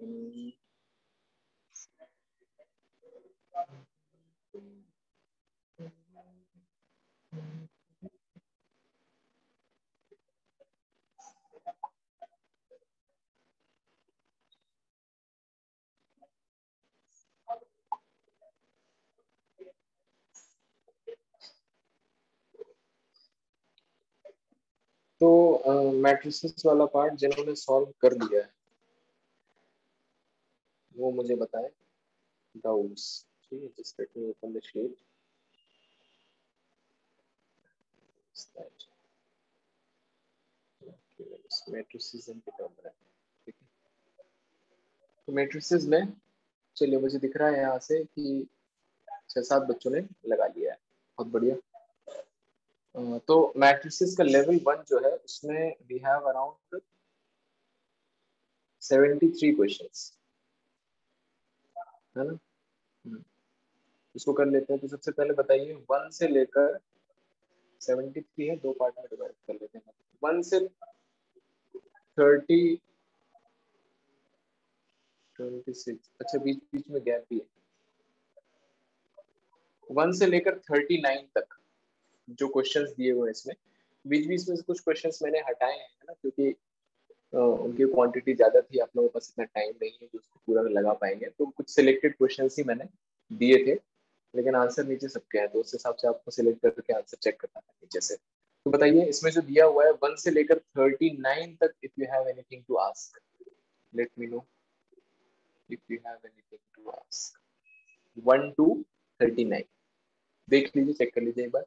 तो मैट्रिसेस वाला पार्ट जिन्होंने सॉल्व कर दिया है वो मुझे बताएं डाउट्स। ठीक है, just let me open the sheet. Matrices and determinant. ठीक है, तो मैट्रिसेस में चलिए मुझे दिख रहा है यहाँ से कि 6-7 बच्चों ने लगा लिया है, बहुत बढ़िया। तो मैट्रिसेस का लेवल 1 जो है उसमें वी हैव अराउंड 73 क्वेश्चंस, है ना। इसको कर लेते हैं। तो सबसे पहले बताइए 1 से लेकर 73 है, दो पार्ट में डिवाइड कर लेते हैं। 1 से 30 26, अच्छा बीच बीच में गैप भी है। 1 से लेकर 39 तक जो क्वेश्चंस दिए हुए हैं इसमें, बीच बीच में से कुछ क्वेश्चंस मैंने हटाए हैं, है ना, क्योंकि उनकी क्वांटिटी ज्यादा थी, आप लोगों के पास इतना टाइम नहीं है जो उसको पूरा लगा पाएंगे, तो कुछ सिलेक्टेड क्वेश्चंस ही मैंने दिए थे, लेकिन आंसर नीचे सबके हैं, तो उस हिसाब से आपको सिलेक्ट करके आंसर चेक करना है नीचे से। तो बताइए इसमें जो दिया हुआ है 1 से लेकर 39 तक, if you have anything to ask let me know, if you have anything to ask 1 to 39 देख लीजिए, चेक कर लीजिए एक बार।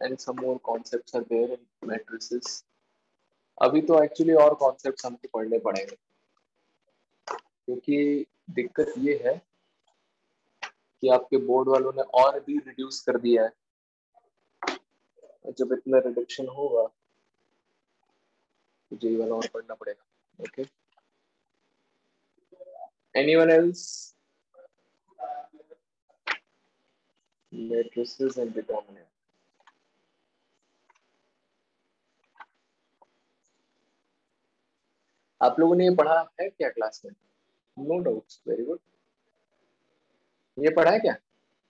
And some more concepts are there in matrices. अभी तो एक्चुअली और कॉन्सेप्ट्स हमको पढ़ने पड़ेंगे, क्योंकि दिक्कत ये है कि आपके बोर्ड वालों ने और भी रिड्यूस कर दिया है। जब इतना रिडक्शन होगा तो ये वाला और पढ़ना पड़ेगा। Okay, anyone else? Matrices and determinant. आप लोगों ने ये पढ़ा है क्या क्लास में? No doubts, very good. ये पढ़ा है क्या?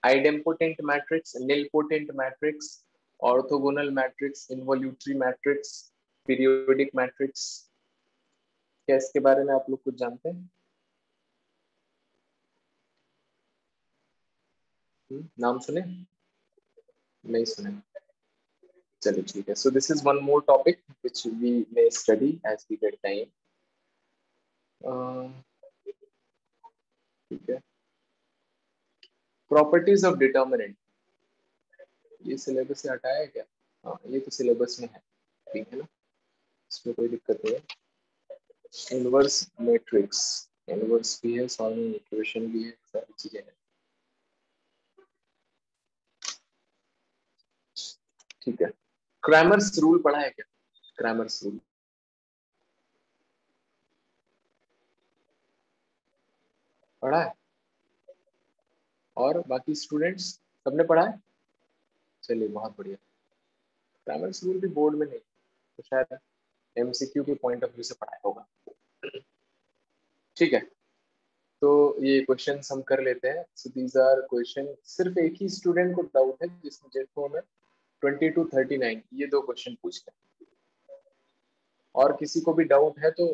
Idempotent matrix, nilpotent matrix, orthogonal matrix, involutory matrix, periodic matrix, क्या इसके बारे में आप लोग कुछ जानते हैं? नाम सुने? नहीं सुने? चलिए ठीक है। So this is one more topic which we may study as we get time. ठीक है, प्रॉपर्टीज ऑफ डिटर्मिनेंट, ये सिलेबस से हटाया है क्या? हाँ, ये तो सिलेबस में है, ठीक है ना, इसमें कोई दिक्कत नहीं है। इनवर्स मैट्रिक्स, इनवर्स भी है, सॉल्विंग इक्वेशन भी है, सारी चीजें हैं। ठीक है, क्रैमर्स रूल पढ़ा है क्या? क्रैमर्स रूल पढ़ा है? और बाकी स्टूडेंट्स सबने पढ़ा है? चलिए बहुत बढ़िया। क्रैमर्स रूल भी बोर्ड में नहीं, तो शायद एमसीक्यू के पॉइंट ऑफ व्यू से पढ़ाया होगा। ठीक है, तो ये क्वेश्चन हम कर लेते हैं। सो दीज आर क्वेश्चन, सिर्फ एक ही स्टूडेंट को डाउट है जिसमें जिनको हमें 20 to 39 ये दो क्वेश्चन पूछते हैं, और किसी को भी डाउट है तो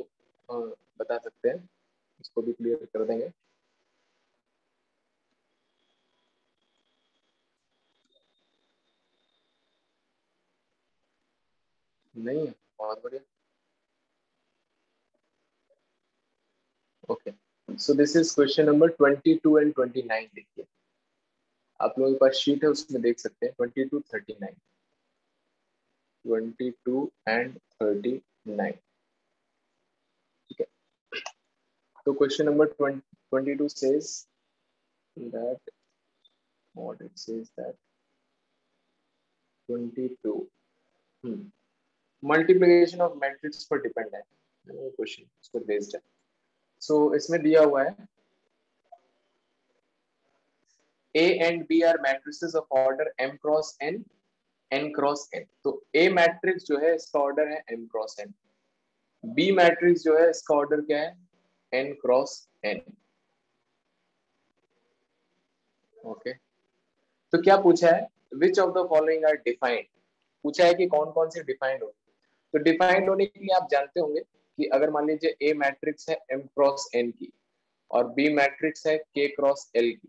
बता सकते हैं, इसको भी क्लियर कर देंगे। नहीं है? बहुत बढ़िया। Okay, so this is question number 22 and 29। देखिए आप लोगों के पास शीट है, उसमें देख सकते हैं 22, 39, 22 and 39। ठीक है, तो question number 22 says that, what it says that 22 multiplication of matrix पर डिपेंड है, क्वेश्चन इस पर बेस्ड है। सो इसमें दिया हुआ है A and B are matrices of order m cross n n cross n। तो ए मैट्रिक्स जो है इसका ऑर्डर है m cross n, B matrix जो है इसका ऑर्डर क्या है n क्रॉस n। ओके, तो क्या पूछा है, which of the following are defined, पूछा है कि कौन कौन से डिफाइंड हो। तो डिफाइंड होने के लिए आप जानते होंगे कि अगर मान लीजिए ए मैट्रिक्स है m क्रॉस n की और बी मैट्रिक्स है k क्रॉस l की,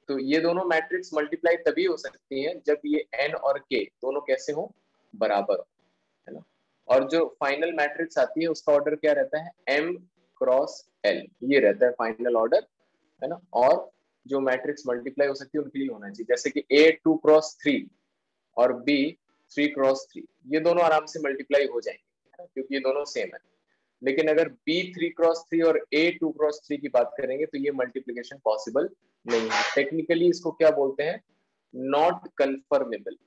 तो ये दोनों मैट्रिक्स मल्टीप्लाई तभी हो सकती हैं जब ये n और k दोनों कैसे हो, बराबर हो, है ना। और जो फाइनल मैट्रिक्स आती है उसका ऑर्डर क्या रहता है, m क्रॉस l, ये रहता है फाइनल ऑर्डर, है ना। और जो मैट्रिक्स मल्टीप्लाई हो सकती है उनके लिए होना चाहिए, जैसे कि a 2 क्रॉस 3 और b 3 क्रॉस 3, ये दोनों आराम से मल्टीप्लाई हो जाएंगे, है ना, क्योंकि ये दोनों सेम है। लेकिन अगर b 3 क्रॉस 3 और a 2 क्रॉस 3 की बात करेंगे तो ये मल्टीप्लीकेशन पॉसिबल नहीं है। टेक्निकली इसको क्या बोलते हैं, not conformable,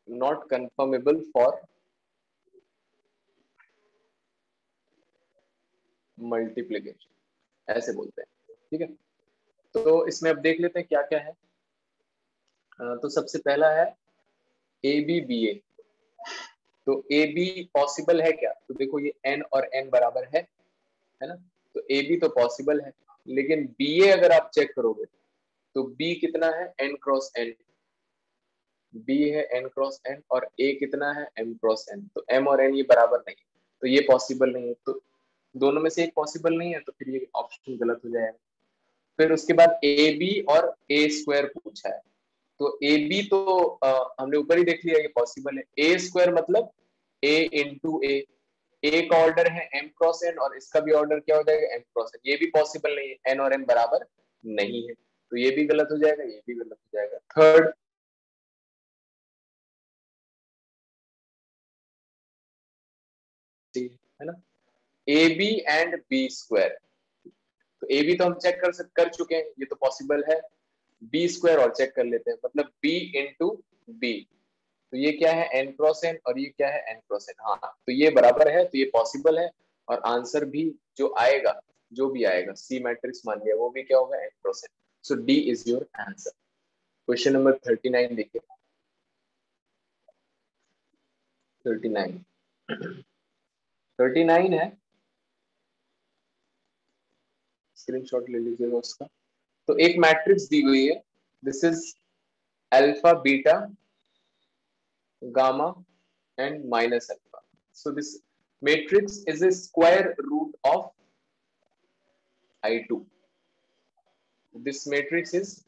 not conformable for multiplication, ऐसे बोलते हैं, ठीक है। तो इसमें अब देख लेते हैं क्या क्या है। तो सबसे पहला है ए बी बी ए। तो ए बी पॉसिबल है क्या, तो देखो ये n और n बराबर है ना, तो ए बी तो पॉसिबल है। लेकिन बी ए अगर आप चेक करोगे तो बी कितना है, n क्रॉस n, बी है n क्रॉस n और a कितना है, m क्रॉस n, तो m और n ये बराबर नहीं है, तो ये पॉसिबल नहीं है। तो दोनों में से एक पॉसिबल नहीं है, तो फिर ये ऑप्शन गलत हो जाएगा। फिर उसके बाद ए बी और ए स्क्वायर पूछा है, तो ए बी तो हमने ऊपर ही देख लिया ये पॉसिबल है। ए स्क्वायर मतलब ए इंटू ए का ऑर्डर है m क्रॉस n और इसका भी ऑर्डर क्या हो जाएगा, m क्रॉस n, ये भी पॉसिबल नहीं है, n और m बराबर नहीं है, तो ये भी गलत हो जाएगा, ये भी गलत हो जाएगा। थर्ड है ना, A B and B square, तो ए बी तो हम चेक कर चुके हैं, ये तो पॉसिबल है। बी स्क्वायर और चेक कर लेते हैं, मतलब बी इंटू बी, तो ये क्या है एन क्रॉस एन और ये क्या है एन क्रॉस एन, हाँ तो ये बराबर है, तो ये पॉसिबल है। और आंसर भी जो आएगा, जो भी आएगा सी मैट्रिक्स मान लिया, वो भी क्या होगा N cross N. So D is your answer. Question number 39 देखिए, 39, 39 है, स्क्रीनशॉट ले लीजिएगा उसका। तो एक मैट्रिक्स दी हुई है, this is alpha beta gamma and minus alpha. So this matrix is a square root of I2. This matrix is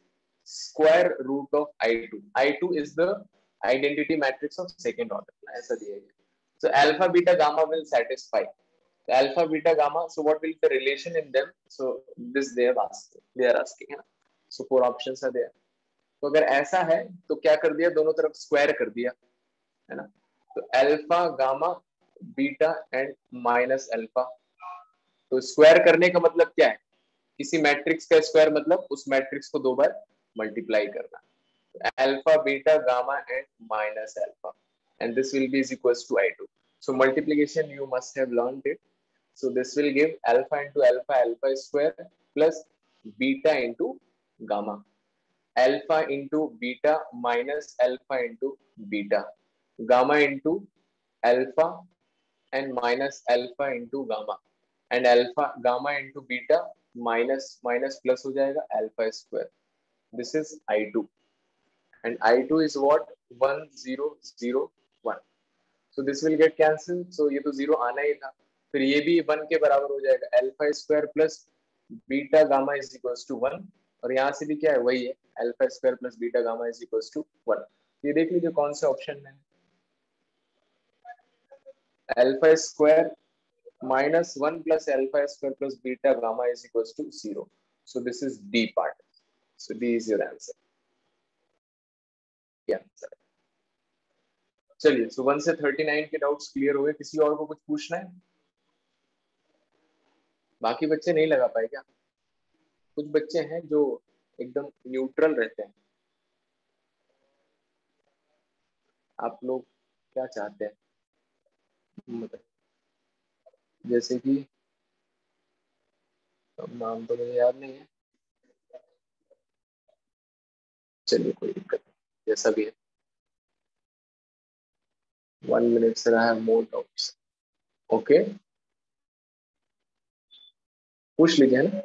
square root of I2. I2 is the identity matrix of second order. ऐसा दिया गया. So alpha, beta, gamma will satisfy. So alpha, beta, gamma. So what will be the relation in them? So this they have asked. They are asking. है ना? So four options are there. तो अगर ऐसा है तो क्या कर दिया, दोनों तरफ स्क्वायर कर दिया, है ना। तो alpha gamma beta and minus alpha, तो स्क्वायर करने का मतलब क्या है, किसी मैट्रिक्स का स्क्वायर मतलब उस मैट्रिक्स को दो बार मल्टीप्लाई करना। Alpha beta gamma and minus alpha, and this will be is equals to I2. So multiplication you must have learned it. So this will give alpha into alpha, alpha square plus beta into gamma, alpha into beta minus alpha into beta, gamma into alpha and minus alpha into gamma, and alpha gamma into beta minus minus plus हो जाएगा alpha square. This is I2 and I2 is what 1001. So this will get cancelled. So ये तो zero आना ही था, फिर ये भी 1 के बराबर हो जाएगा, alpha square plus beta gamma is equals to 1, और यहाँ से भी क्या है वही है, alpha square plus beta gamma is equals to 1। ये देख लीजिए कौन से ऑप्शन में है, alpha square minus 1 plus alpha square plus beta gamma is equals to 0. So this is D part. So D is your answer. Yeah. चलिए, so 1 से 39 के डाउट्स क्लियर हो गए, किसी और को कुछ पूछना है, बाकी बच्चे नहीं लगा पाए क्या, कुछ बच्चे हैं जो एकदम न्यूट्रल रहते हैं, आप लोग क्या चाहते हैं, मतलब जैसे कि नाम तो मुझे याद नहीं है, चलिए कोई दिक्कत नहीं, जैसा भी है। 1 minute sir, I have more doubts. Okay, पूछ लीजिए ना।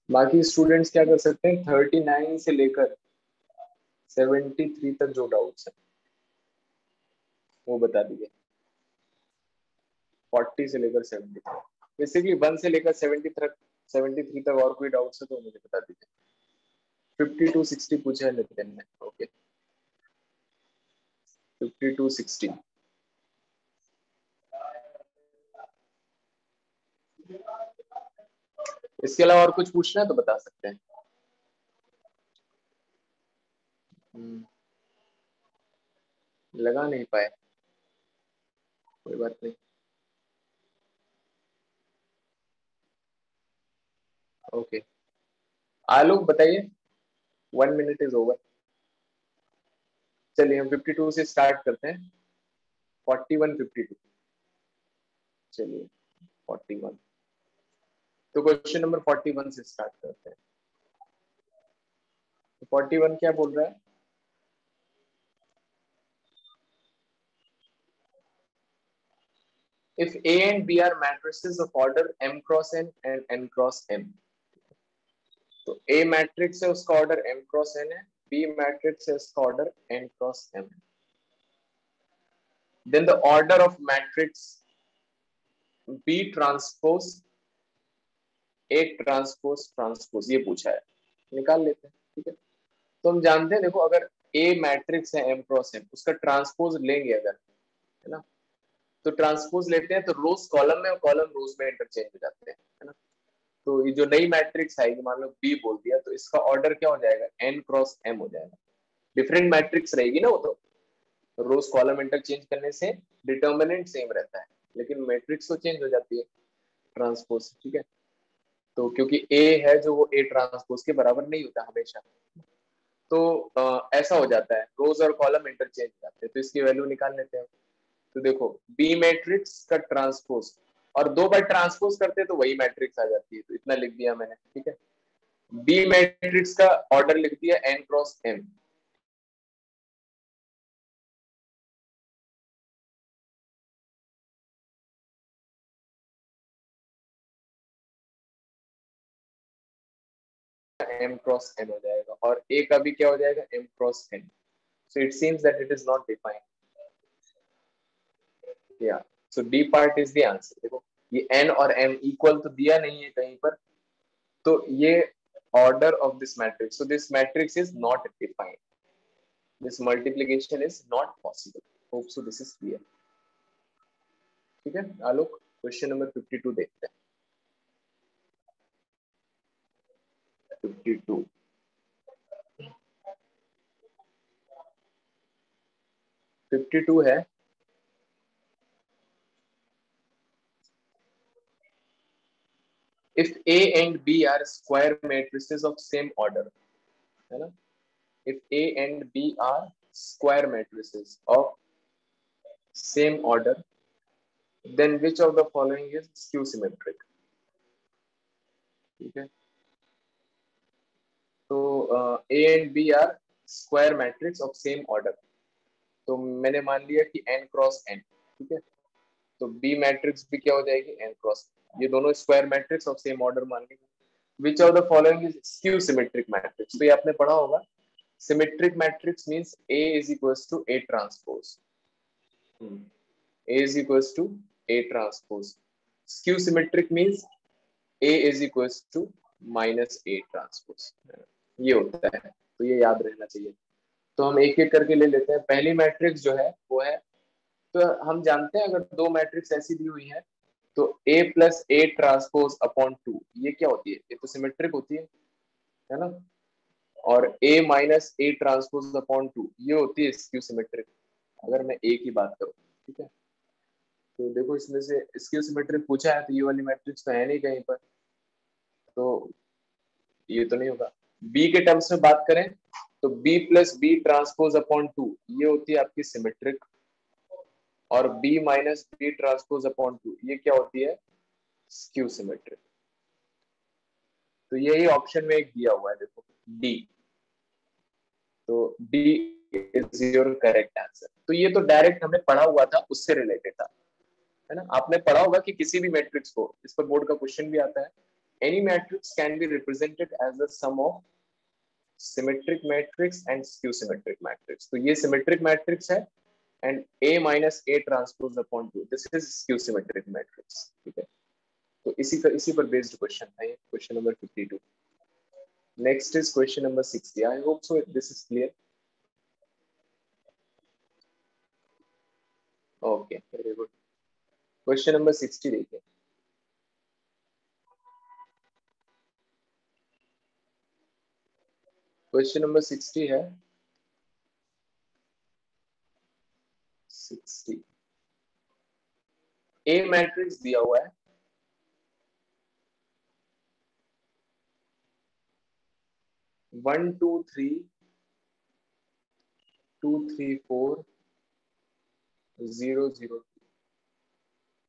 बाकी स्टूडेंट्स क्या कर सकते हैं, 39 से लेकर 73 तक जो डाउट्स है वो बता दीजिए। 40 से लेकर 70 तक, बेसिकली 1 से लेकर 73 तक और कोई डाउट्स है तो मुझे बता दीजिए। 52-60 पूछा है नितिन ने। ओके, 52-60। इसके अलावा और कुछ पूछना है तो बता सकते हैं। लगा नहीं पाए, कोई बात नहीं। ओके, आलोक बताइए। 1 मिनट इज ओवर। चलिए हम 52 से स्टार्ट करते हैं। 41, 52। चलिए 41, तो क्वेश्चन नंबर 41 से स्टार्ट करते हैं। 41 क्या बोल रहा है? If A and B are matrices of order m cross n and n cross m, तो A मैट्रिक्स है उसका ऑर्डर m क्रॉस n है, B मैट्रिक्स है उसका ऑर्डर n क्रॉस m है। Then the order of matrix B transpose A transpose transpose ये पूछा है, निकाल लेते हैं। ठीक है, तो हम जानते हैं, देखो अगर A मैट्रिक्स है m क्रॉस m, उसका ट्रांसपोज लेंगे अगर, है ना, तो ट्रांसपोज लेते हैं तो रोज कॉलम में और कॉलम रोज में इंटरचेंज हो जाते हैं, है ना। तो ये जो नई मैट्रिक्स आएगी, मान लो बी बोल दिया, तो इसका ऑर्डर क्या हो जाएगा, एन क्रॉस एम हो जाएगा। डिफरेंट मैट्रिक्स रहेगी ना वो, तो रोज कॉलम इंटरचेंज करने से डिटर्मिनेंट सेम रहता है, लेकिन मैट्रिक्स तो चेंज हो जाती है ट्रांसपोज। ठीक है, तो क्योंकि ए है जो वो ए ट्रांसपोज के बराबर नहीं होता हमेशा, तो ऐसा हो जाता है, रोज और कॉलम इंटरचेंज हो जाते हैं, तो इसकी वैल्यू निकाल लेते हैं। तो देखो बी मैट्रिक्स का ट्रांसपोज, और 2 बार ट्रांसपोज करते हैं तो वही मैट्रिक्स आ जाती है, तो इतना लिख दिया मैंने। ठीक है, बी मैट्रिक्स का ऑर्डर लिख दिया N cross M. M cross N हो जाएगा, और ए का भी क्या हो जाएगा, M cross N. So it seems that it is not defined. या, so D part is the answer. देखो ये एन और एम इक्वल तो दिया नहीं है कहीं पर, तो ये order of this matrix, so this matrix is not defined, this multiplication is not possible. Hope so this is clear. ठीक है आलोक, क्वेश्चन नंबर 52 देखते हैं। 52, 52 है, if A and B are square matrices of same order, है ना, if A and B are square matrices of same order, then which of the following is skew symmetric? ठीक है, तो A and B are square matrix of same order, तो मैंने मान लिया कि n क्रॉस n। ठीक है, तो B मैट्रिक्स भी क्या हो जाएगी, n क्रॉस, ये दोनों square matrix of same order मान ली। Which of the following is skew symmetric matrix, तो ये आपने पढ़ा होगा, symmetric matrix means A is equals to A transpose, A is equals to A transpose. Skew symmetric means A is equals to minus A transpose, ये होता है, तो ये याद रहना चाहिए। तो हम एक एक करके ले लेते हैं। पहली मैट्रिक्स जो है वो है, तो हम जानते हैं अगर दो मैट्रिक्स ऐसी दी हुई है तो A plus A transpose upon 2, ये क्या होती है, ये तो सिमेट्रिक होती है ना, और A minus A transpose upon 2 ये होती है स्क्यू सिमेट्रिक, अगर मैं A की बात करूँ। ठीक है, तो देखो इसमें से स्क्यू सिमेट्रिक पूछा है, तो ये वाली मैट्रिक्स तो है नहीं कहीं पर, तो ये तो नहीं होगा। बी के टर्म्स में बात करें तो B plus B transpose upon 2 ये होती है आपकी सिमेट्रिक, और B minus B transpose upon 2 ये क्या होती है, स्क्यू सिमेट्रिक। तो यही ऑप्शन में एक दिया हुआ है, देखो डी, तो D is your correct answer. तो ये तो डायरेक्ट हमने पढ़ा हुआ था, उससे रिलेटेड था, है ना। आपने पढ़ा होगा कि किसी भी मैट्रिक्स को, इस पर बोर्ड का क्वेश्चन भी आता है, any matrix can be represented as the sum of symmetric matrix and skew symmetric matrix. तो ये सिमेट्रिक मैट्रिक्स है and A minus A transpose upon 2, this is skew symmetric matrix, ठीक है। तो इसी पर बेस्ड क्वेश्चन है, question number 52। Next is question number 60। I hope so this is clear. Okay, very good. Question number 60 देखिए। Question number 60 है 60। ए matrix दिया हुआ है, 1 2 3 2 3 4 0 0।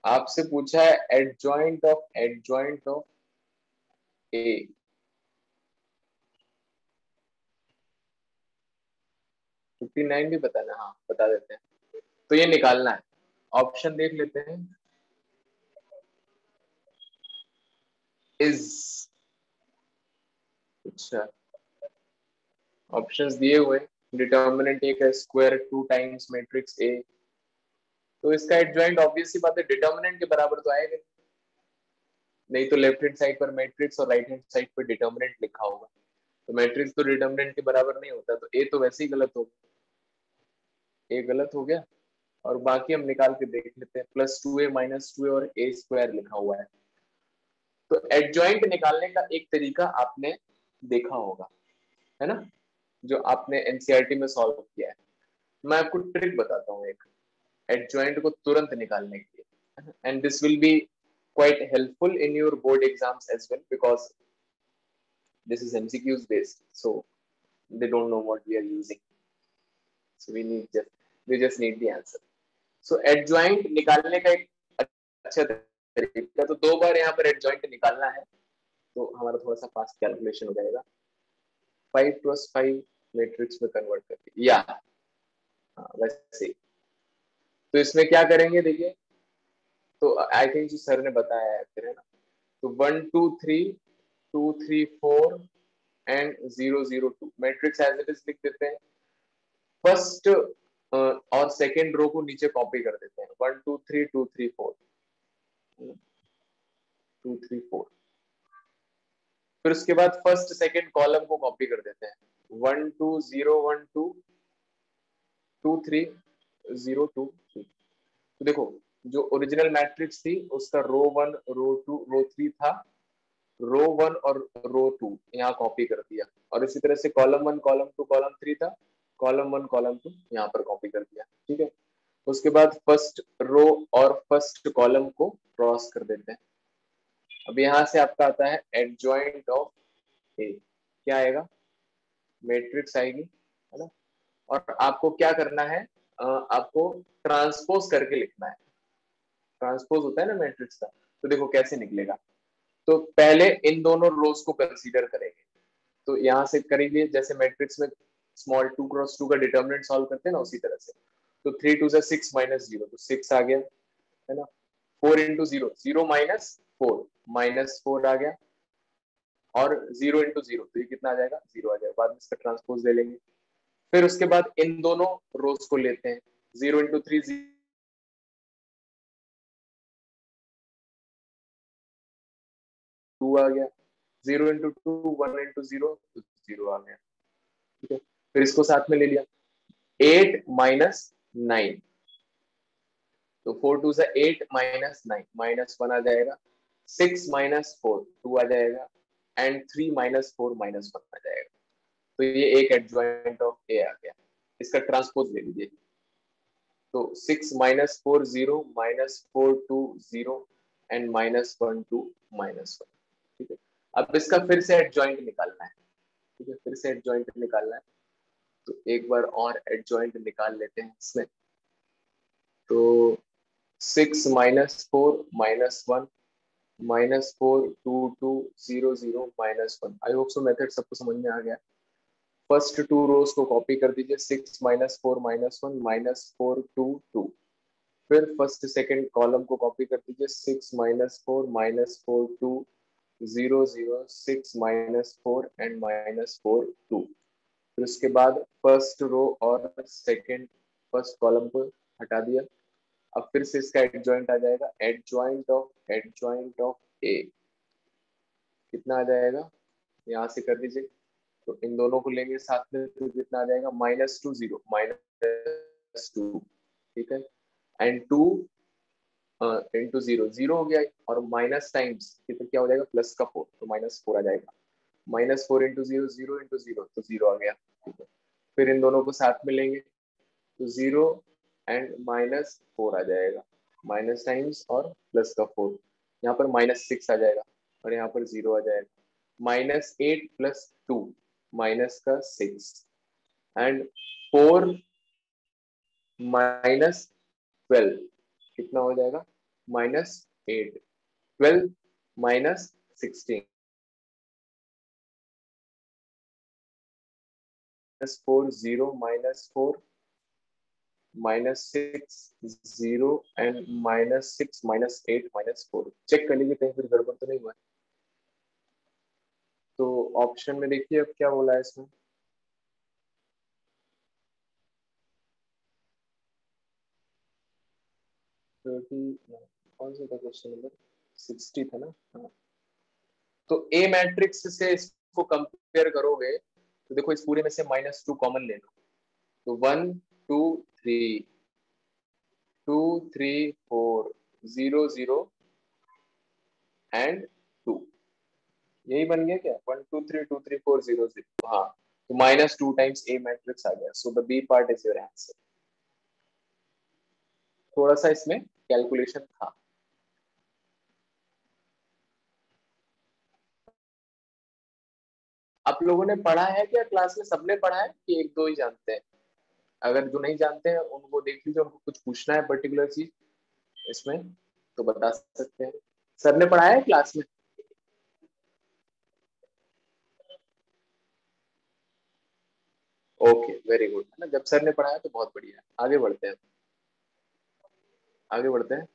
आपसे पूछा है एडजॉइंट ऑफ ए। 59 भी बताना, हाँ बता देते हैं। तो ये निकालना है, ऑप्शन देख लेते हैं। इज, अच्छा, ऑप्शंस दिए हुए, डिटर्मिनेंट ए का स्क्वायर 2 टाइम्स मैट्रिक्स ए। तो इसका एडजॉइंट ऑब्वियस सी बात है डिटर्मिनेंट के बराबर तो आएगा नहीं, तो लेफ्ट हैंड साइड पर मैट्रिक्स और राइट हैंड साइड पर डिटर्मिनेंट लिखा होगा, तो मैट्रिक्स तो डिटर्मिनेंट के बराबर नहीं होता, तो ए तो वैसे ही गलत हो गया, ए गलत हो गया। और बाकी हम निकाल के देख लेते हैं, +2a -2a और a स्क्वायर लिखा हुआ है। तो एडजॉइंट निकालने का एक तरीका आपने देखा होगा, है ना, जो आपने एनसीईआरटी में सॉल्व किया है। मैं आपको ट्रिक बताता हूँ एक, एडजॉइंट को तुरंत निकालने के लिए, and this will be quite helpful in your board exams as well, because this is MCQs based, so they don't know what we are using, so they just need the answer. So adjoint निकालने का एक अच्छा तरीका, तो 2 बार यहाँ पर adjoint निकालना है, तो हमारा थोड़ा सा फास्ट कैलकुलेशन हो जाएगा। 5 + 5 मैट्रिक्स में कन्वर्ट करके, या वैसे। तो इसमें क्या करेंगे देखिए, तो आई थिंक जो सर ने बताया है फिर, है ना। तो 1 2 3 2 3 4 and 0 0 2 matrix as it is लिख देते हैं। फर्स्ट और सेकेंड रो को नीचे कॉपी कर देते हैं, 1 2 3 2 3 4 2 3 4। फिर उसके बाद फर्स्ट सेकेंड कॉलम को कॉपी कर देते हैं, 1 2 0 1 2 2 3 0 2 3। तो देखो, जो ओरिजिनल मैट्रिक्स थी उसका रो 1 रो 2 रो 3 था, रो 1 और रो 2 यहाँ कॉपी कर दिया, और इसी तरह से कॉलम 1 कॉलम 2 कॉलम 3 था, कॉलम 1 कॉलम 2 यहाँ पर कॉपी कर दिया, ठीक है। उसके बाद फर्स्ट रो और फर्स्ट कॉलम को क्रॉस कर देते हैं। अब यहाँ से आपका आता है एडजॉइंट ऑफ ए, क्या आएगा, मैट्रिक्स आएगी, है ना। और आपको क्या करना है, आपको ट्रांसपोज करके लिखना है, ट्रांसपोज होता है ना मैट्रिक्स का। तो देखो कैसे निकलेगा, तो पहले इन दोनों रोज को कंसीडर करेंगे, तो यहाँ से करेंगे जैसे मैट्रिक्स में स्मॉल 2 क्रॉस 2 का डिटर्मिनेंट सॉल्व करते हैं ना, उसी तरह से। तो 3 2 6 -0, तो 6 आ गया, है ना। 4 × 0 0 -4 -4 आ गया, और 0 × 0 तो ये कितना आ जाएगा, 0 आ जाएगा। बाद में इसका ट्रांसपोज ले लेंगे। फिर उसके बाद इन दोनों रोज को लेते हैं, 0 × 3 2 आ गया, 0 × 2 1 × 0 तो 0 आ गया, ठीक है। फिर इसको साथ में ले लिया, 8 - 9, तो 4 2 8 -9 -1 आ जाएगा, 6 - 4 2 आ जाएगा, एंड 3 - 4 -1 आ जाएगा। तो ये एक एडजॉइंट ऑफ ए आ गया। इसका ट्रांसपोज ले लीजिए, तो 6 - 4 0 -4 2 0 एंड -1 2 -1, ठीक है। अब इसका फिर से एडजॉइंट निकालना है, ठीक है, फिर से एडजॉइंट निकालना है। तो एक बार और एडजॉइंट निकाल लेते हैं इसमें। तो 6 - 4 -1 -4 2 2 0 0 -1। आई होप सो मेथड सबको समझ में आ गया। फर्स्ट टू रोज को कॉपी कर दीजिए, 6 माइनस 4 माइनस 1 माइनस 4 2 2। फिर फर्स्ट सेकंड कॉलम को कॉपी कर दीजिए, 6 minus 4 minus 4 2 0 0 6 minus 4 and minus 4 2। फिर उसके बाद फर्स्ट रो और सेकंड फर्स्ट कॉलम को हटा दिया। अब फिर से इसका एडजॉइंट आ जाएगा, एडजॉइंट ऑफ ए कितना आ जाएगा, यहाँ से कर दीजिए। तो इन दोनों को लेंगे साथ में तो कितना आ जाएगा, -2 0 -2, ठीक है। एंड 2 इंटू 0 0 हो गया, और माइनस टाइम्स तो क्या हो जाएगा, प्लस का 4, तो -4 आ जाएगा। -4 इंटू 0 0 इंटू 0 तो 0 आ गया, ठीक है। फिर इन दोनों को साथ में लेंगे तो 0 एंड -4 आ जाएगा, माइनस टाइम्स और प्लस का 4। यहाँ पर -6 आ जाएगा और यहाँ पर 0 आ जाएगा। -8 प्लस 2 माइनस का 6 एंड 4 -12 कितना हो जाएगा, -8 12 -16 -4 0 -4 -6 0 एंड -6 -8 -4। चेक कर लीजिए कहीं फिर गड़बड़ तो नहीं हुआ। तो ऑप्शन में देखिए अब क्या बोला है इसमें, 30 कौन सा था क्वेश्चन नंबर, 60 था ना, हाँ। तो ए मैट्रिक्स से इसको कंपेयर करोगे तो देखो इस पूरे में से -2 कॉमन ले लो, तो 1 2 3 2 3 4 0 0 एंड 2, यही बन गया क्या, 1 2 3 2 3 4 0 0, हाँ। तो -2 टाइम्स ए मैट्रिक्स आ गया, so the B part is your answer. थोड़ा सा इसमें कैलकुलेशन था। आप लोगों ने पढ़ा है क्या क्लास में, सबने पढ़ा है कि एक दो ही जानते हैं? अगर जो नहीं जानते हैं उनको देख लीजिए, उनको कुछ पूछना है पर्टिकुलर चीज इसमें तो बता सकते हैं। सर ने पढ़ाया है क्लास में? ओके वेरी गुड, है ना, जब सर ने पढ़ाया तो बहुत बढ़िया है। आगे बढ़ते हैं, आगे बढ़ते हैं।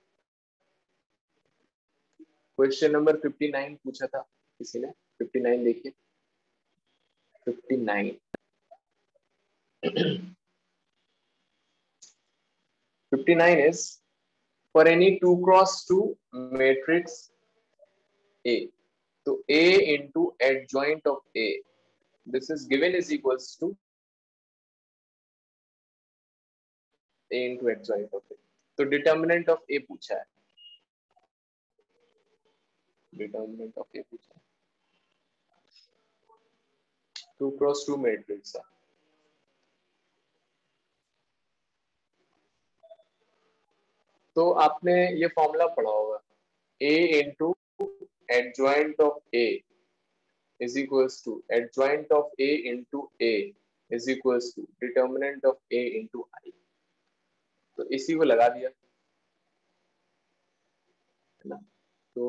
क्वेश्चन नंबर 59 पूछा था किसी ने, 59 देखिए, 59 59 is for any 2 cross 2 matrix A, तो A into adjoint of A, this is given is equals to A into adjoint of A। तो डिटर्मिनेंट ऑफ A पूछा है, डिटर्मिनेंट ऑफ A पूछा है, 2 cross 2 मैट्रिक्स है। तो आपने ये फॉर्मूला पढ़ा होगा, A into adjoint of A is equals to adjoint of A into A is equals to determinant of A into I। तो इसी को लगा दिया, है ना। तो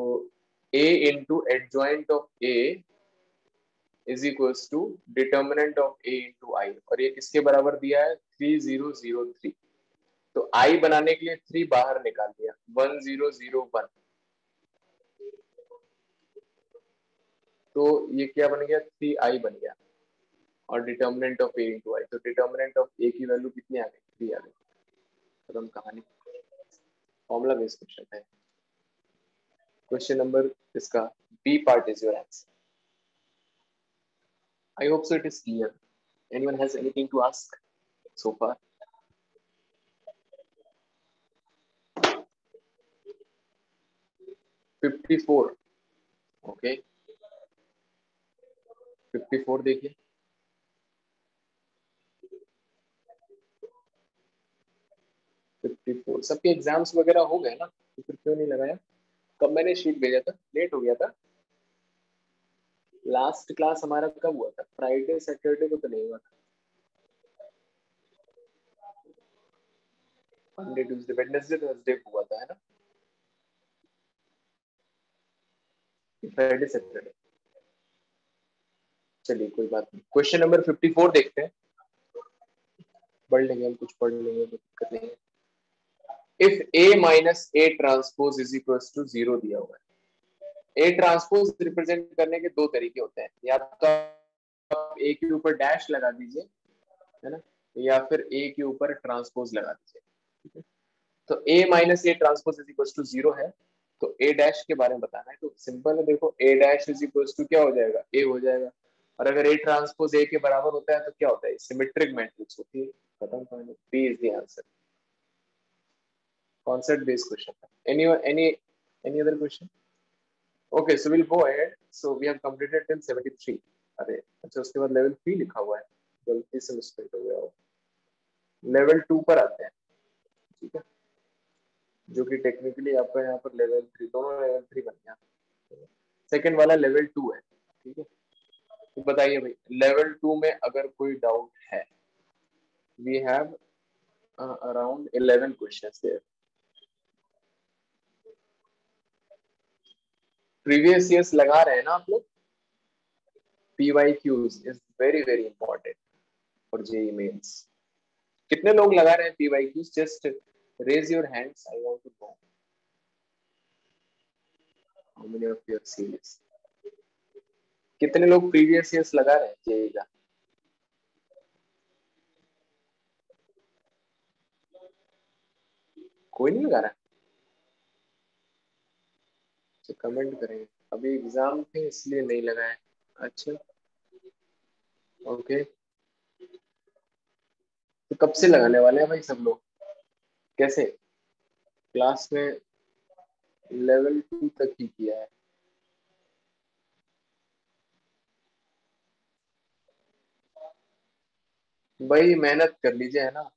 A into adjoint of A is equals to determinant of A into I, और ये किसके बराबर दिया है, 3003। तो I बनाने के लिए 3 बाहर निकाल दिया, 1001। तो ये क्या बन गया, 3I बन गया, और डिटर्मिनेंट ऑफ ए इंटू आई, तो डिटर्मिनेंट ऑफ ए की वैल्यू कितनी आ गई, 3 आ गई। खत्म कहानी, फॉर्मूला बेस्ड क्वेश्चन है। क्वेश्चन नंबर इसका B part is your answer. I hope so it is clear. Anyone has anything to ask so far? Fifty four, okay 54 देखिए, 54 सबके एग्जाम्स वगैरह हो गए ना, तो फिर क्यों नहीं लगाया? कब मैंने शीट भेजा था, लेट हो गया था। लास्ट क्लास हमारा कब हुआ था, फ्राइडे सैटरडे को तो नहीं हुआ था, मंडे ट्यूसडे वेडनेसडे थर्सडे को हुआ था, है ना, फ्राइडे सैटरडे। चलिए कोई बात नहीं, क्वेश्चन नंबर 54 देखते हैं। पढ़ लेंगे हम, कुछ पढ़ लेंगे, कोई दिक्कत नहीं है। If A minus A transpose is equal to 0 दिया हुआ है। ए ट्रांसपोज रिप्रेजेंट करने के दो तरीके होते हैं, या तो आप ए के ऊपर डैश लगा दीजिए, है ना, या फिर ए के ऊपर ट्रांसपोज लगा दीजिए। तो A minus A transpose is equal to 0 है, तो ए डैश के बारे में बताना है। तो सिंपल है, देखो ए डैश इज इक्वल टू क्या हो जाएगा, ए हो जाएगा। और अगर ए ट्रांसपोज ए के बराबर होता है तो क्या होता है, सिमेट्रिक मैट्रिक्स होती है। खत्म कहानी, B is the answer. concept based question. Any other question? Okay, so we'll go ahead. So we have completed till 73. अरे अच्छा, उसके बाद लेवल 3 लिखा हुआ है, गलती से मिस्टेक हो गया। लेवल 2 पर आते हैं, ठीक है, जो कि टेक्निकली आपका यहाँ पर लेवल 3, दोनों लेवल 3 बन गया। सेकंड वाला लेवल 2 है, ठीक है। तो बताइए भाई, लेवल 2 में अगर कोई डाउट है, we have around 11 questions there. Previous years लगा रहे हैं ना आप लोग? PYQs is very very important for JEE mains. कितने लोग लगा रहे हैं PYQs? Just raise your hands. I want to know how many of you are serious. कितने लोग प्रीवियस ईयर्स लगा रहे हैं JEE का? कोई नहीं लगा रहा? तो कमेंट करें। अभी एग्जाम थे इसलिए नहीं लगाए। अच्छा, ओके। तो कब से लगाने वाले हैं भाई सब लोग? कैसे? क्लास में लेवल 2 तक ही किया है। भाई मेहनत कर लीजिए, है ना,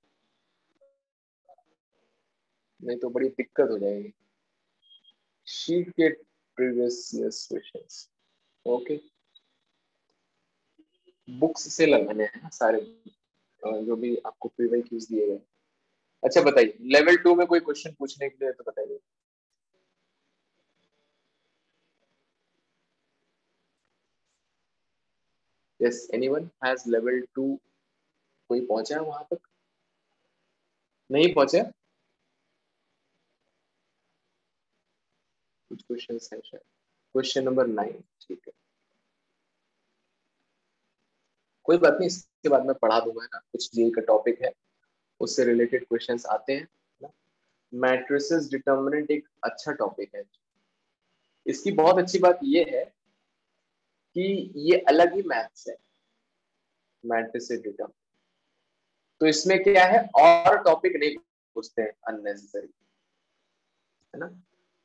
नहीं तो बड़ी दिक्कत हो जाएगी। शीट के previous years questions, okay. Books से लगाने हैं सारे, जो भी आपको प्रीवियस दिए गए। अच्छा बताइए, लेवल 2 में कोई क्वेश्चन पूछने के लिए तो बताइए। Yes, anyone has level 2? कोई पहुंचा है वहां तक? नहीं पहुंचे? कुछ क्वेश्चन है शायद। क्वेश्चन नंबर 9, ठीक है, कोई बात नहीं, इसके बाद में पढ़ा दूंगा ना, कुछ जेई का टॉपिक है, उससे रिलेटेड क्वेश्चंस आते हैं। मैट्रिसेस डिटर्मिनेंट एक अच्छा टॉपिक है। इसकी बहुत अच्छी बात ये है कि ये अलग ही मैथ्स है, मैट्रिसेस डिटर्मिनेंट। तो इसमें क्या है, और टॉपिक नहीं पूछते हैं अननेसेसरी, है ना।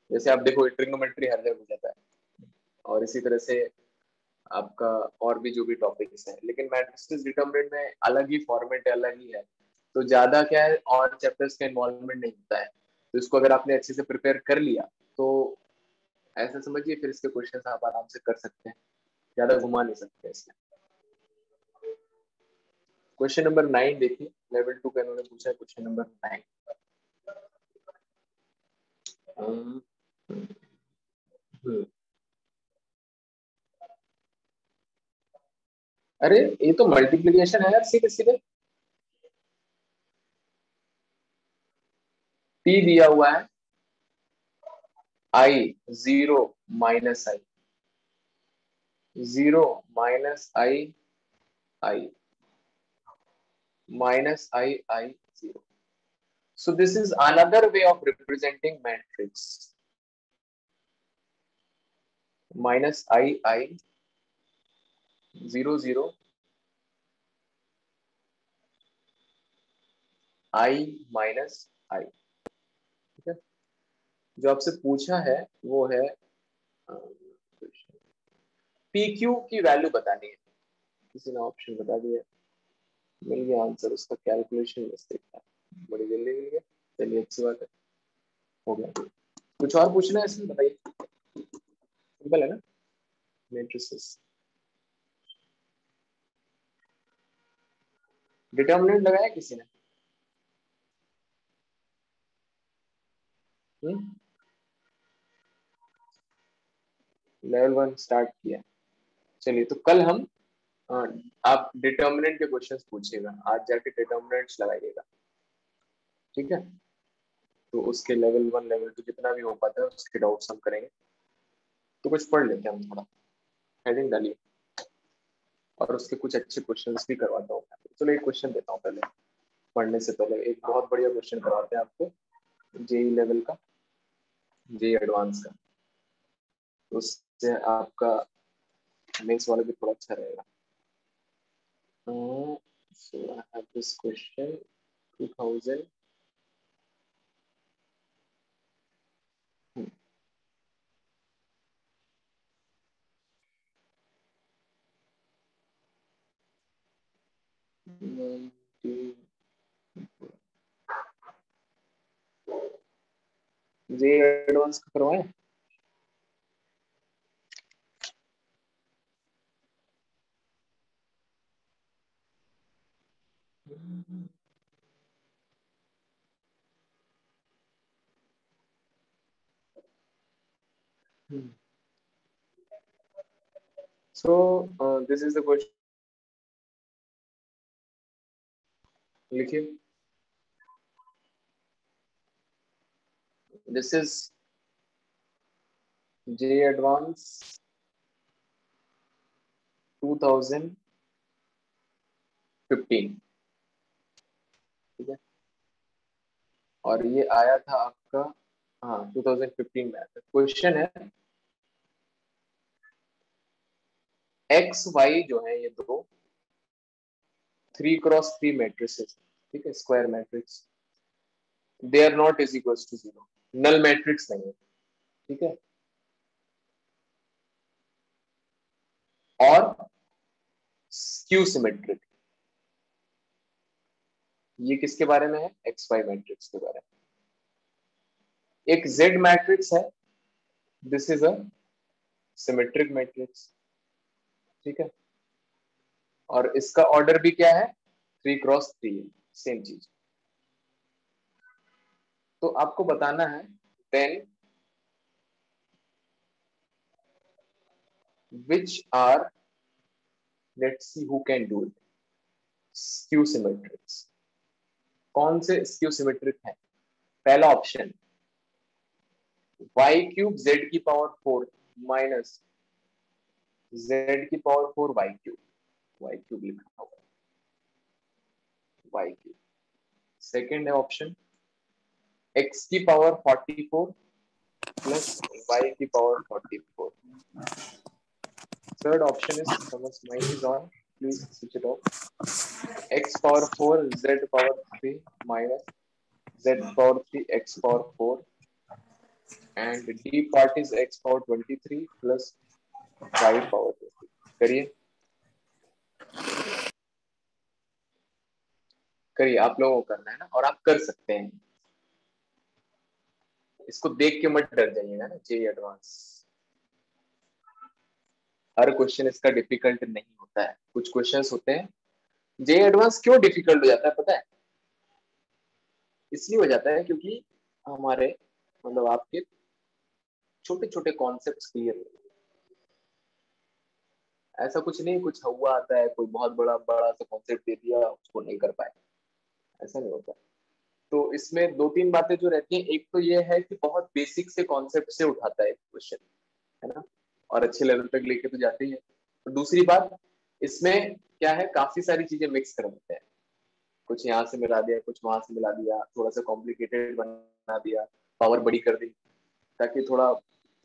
जैसे आप देखो, ट्रिग्नोमेट्री हर जगह हो जाता है, और इसी तरह से आपका और भी जो भी टॉपिक्स हैं, लेकिन मैट्रिसेस डिटरमिनेंट में अलग ही फॉर्मेट है, अलग ही है। तो ज्यादा क्या है, और चैप्टर्स का इन्वॉल्वमेंट नहीं होता है। तो इसको अगर आपने अच्छे से प्रिपेयर कर लिया तो ऐसा समझिए, फिर इसके क्वेश्चन आप आराम से कर सकते हैं, ज्यादा घुमा नहीं सकते इसमें। क्वेश्चन नंबर 9 देखिए, लेवल 2 का इन्होंने पूछा है, क्वेश्चन नंबर 9। अरे ये तो मल्टीप्लीकेशन है यार, सीधे सीधे। पी दिया हुआ है, आई 0 minus I, 0 minus I, I minus I 0. So this is another way of representing matrix. Minus I 0 0 I minus I. ठीक है, जो आपसे पूछा है वो है PQ की वैल्यू बतानी है। किसी ने ऑप्शन बता दिया, मिल गया आंसर, उसका कैलकुलेशन मिस्टेक था, बड़ी जल्दी मिल गया। चलिए अच्छी बात है, हो गया। कुछ और पूछना है इसमें, बताइए। सिंपल है ना, मैट्रिसेस डिटर्मिनेंट लगाया किसी ने? लेवल 1 स्टार्ट किया। चलिए, तो कल हम आप डिटर्मिनेंट के क्वेश्चंस पूछिएगा, आज जाके डिटर्मिनेंट्स लगाइएगा, ठीक है। तो उसके लेवल 1 लेवल 2 जितना भी हो पाता है उसके डाउट्स हम करेंगे। तो कुछ पढ़ लेते हैं हम, थोड़ा हेडिंग डालिए और उसके कुछ अच्छे क्वेश्चंस भी करवाता हूँ। चलो एक क्वेश्चन देता हूँ पहले, पढ़ने से पहले एक बहुत बढ़िया क्वेश्चन करवाते हैं आपको जेई लेवल का, जेई एडवांस का, उससे आपका मेंस वाला भी थोड़ा अच्छा रहेगा। So I have this question 2000 J advance का करवाएं। So this is the question, लिखिए। This is J Advance 2015, ठीक है। और ये आया था आपका, हाँ 2015 में आया था। क्वेश्चन है एक्स वाई जो है ये दो 3x3 मैट्रिसेस, ठीक है, square matrix, they are not is equal to 0, null matrix नहीं है, ठीक है। और स्क्यू सिमेट्रिक, ये किसके बारे में है? एक्स वाई मैट्रिक्स के बारे में। एक जेड मैट्रिक्स है, this is a symmetric matrix, ठीक है। और इसका ऑर्डर भी क्या है? 3x3 है, सेम चीज। तो आपको बताना है then which are, let's see who can do it, skew symmetrics. कौन से स्क्यू सिमेट्रिक है? पहला option y³ z⁴ minus z⁴ y³ लिखा होगा y³। सेकेंड है option x⁴ plus y⁴। Third option is, Thomas mic is on, please switch it off, x⁴ z⁴ minus z⁴ x⁴, and D part is x⁴ plus y⁴. करिए करिए, आप लोगों को करना है ना, और आप कर सकते हैं। इसको देख के मत डर जाइएगा ना, जे एडवांस हर क्वेश्चन इसका डिफिकल्ट नहीं होता है, कुछ क्वेश्चंस होते हैं। जे एडवांस क्यों डिफिकल्ट हो जाता है पता है? इसलिए हो जाता है क्योंकि हमारे मतलब आपके छोटे छोटे कॉन्सेप्ट क्लियर, ऐसा कुछ नहीं कुछ हुआ आता है, कोई बहुत बड़ा बड़ा सा कॉन्सेप्ट दे दिया उसको नहीं कर पाए, ऐसा नहीं होता। तो इसमें दो तीन बातें जो रहती हैं, एक तो ये है कि बहुत बेसिक से कॉन्सेप्ट से उठाता है क्वेश्चन, है ना, और अच्छे लेवल तक लेके तो जाते ही है। तो दूसरी बात, इसमें क्या है, काफी सारी चीजें मिक्स कर देते हैं, कुछ यहाँ से मिला दिया, कुछ वहां से मिला दिया, थोड़ा सा कॉम्प्लिकेटेड बना दिया, पावर बड़ी कर दी, ताकि थोड़ा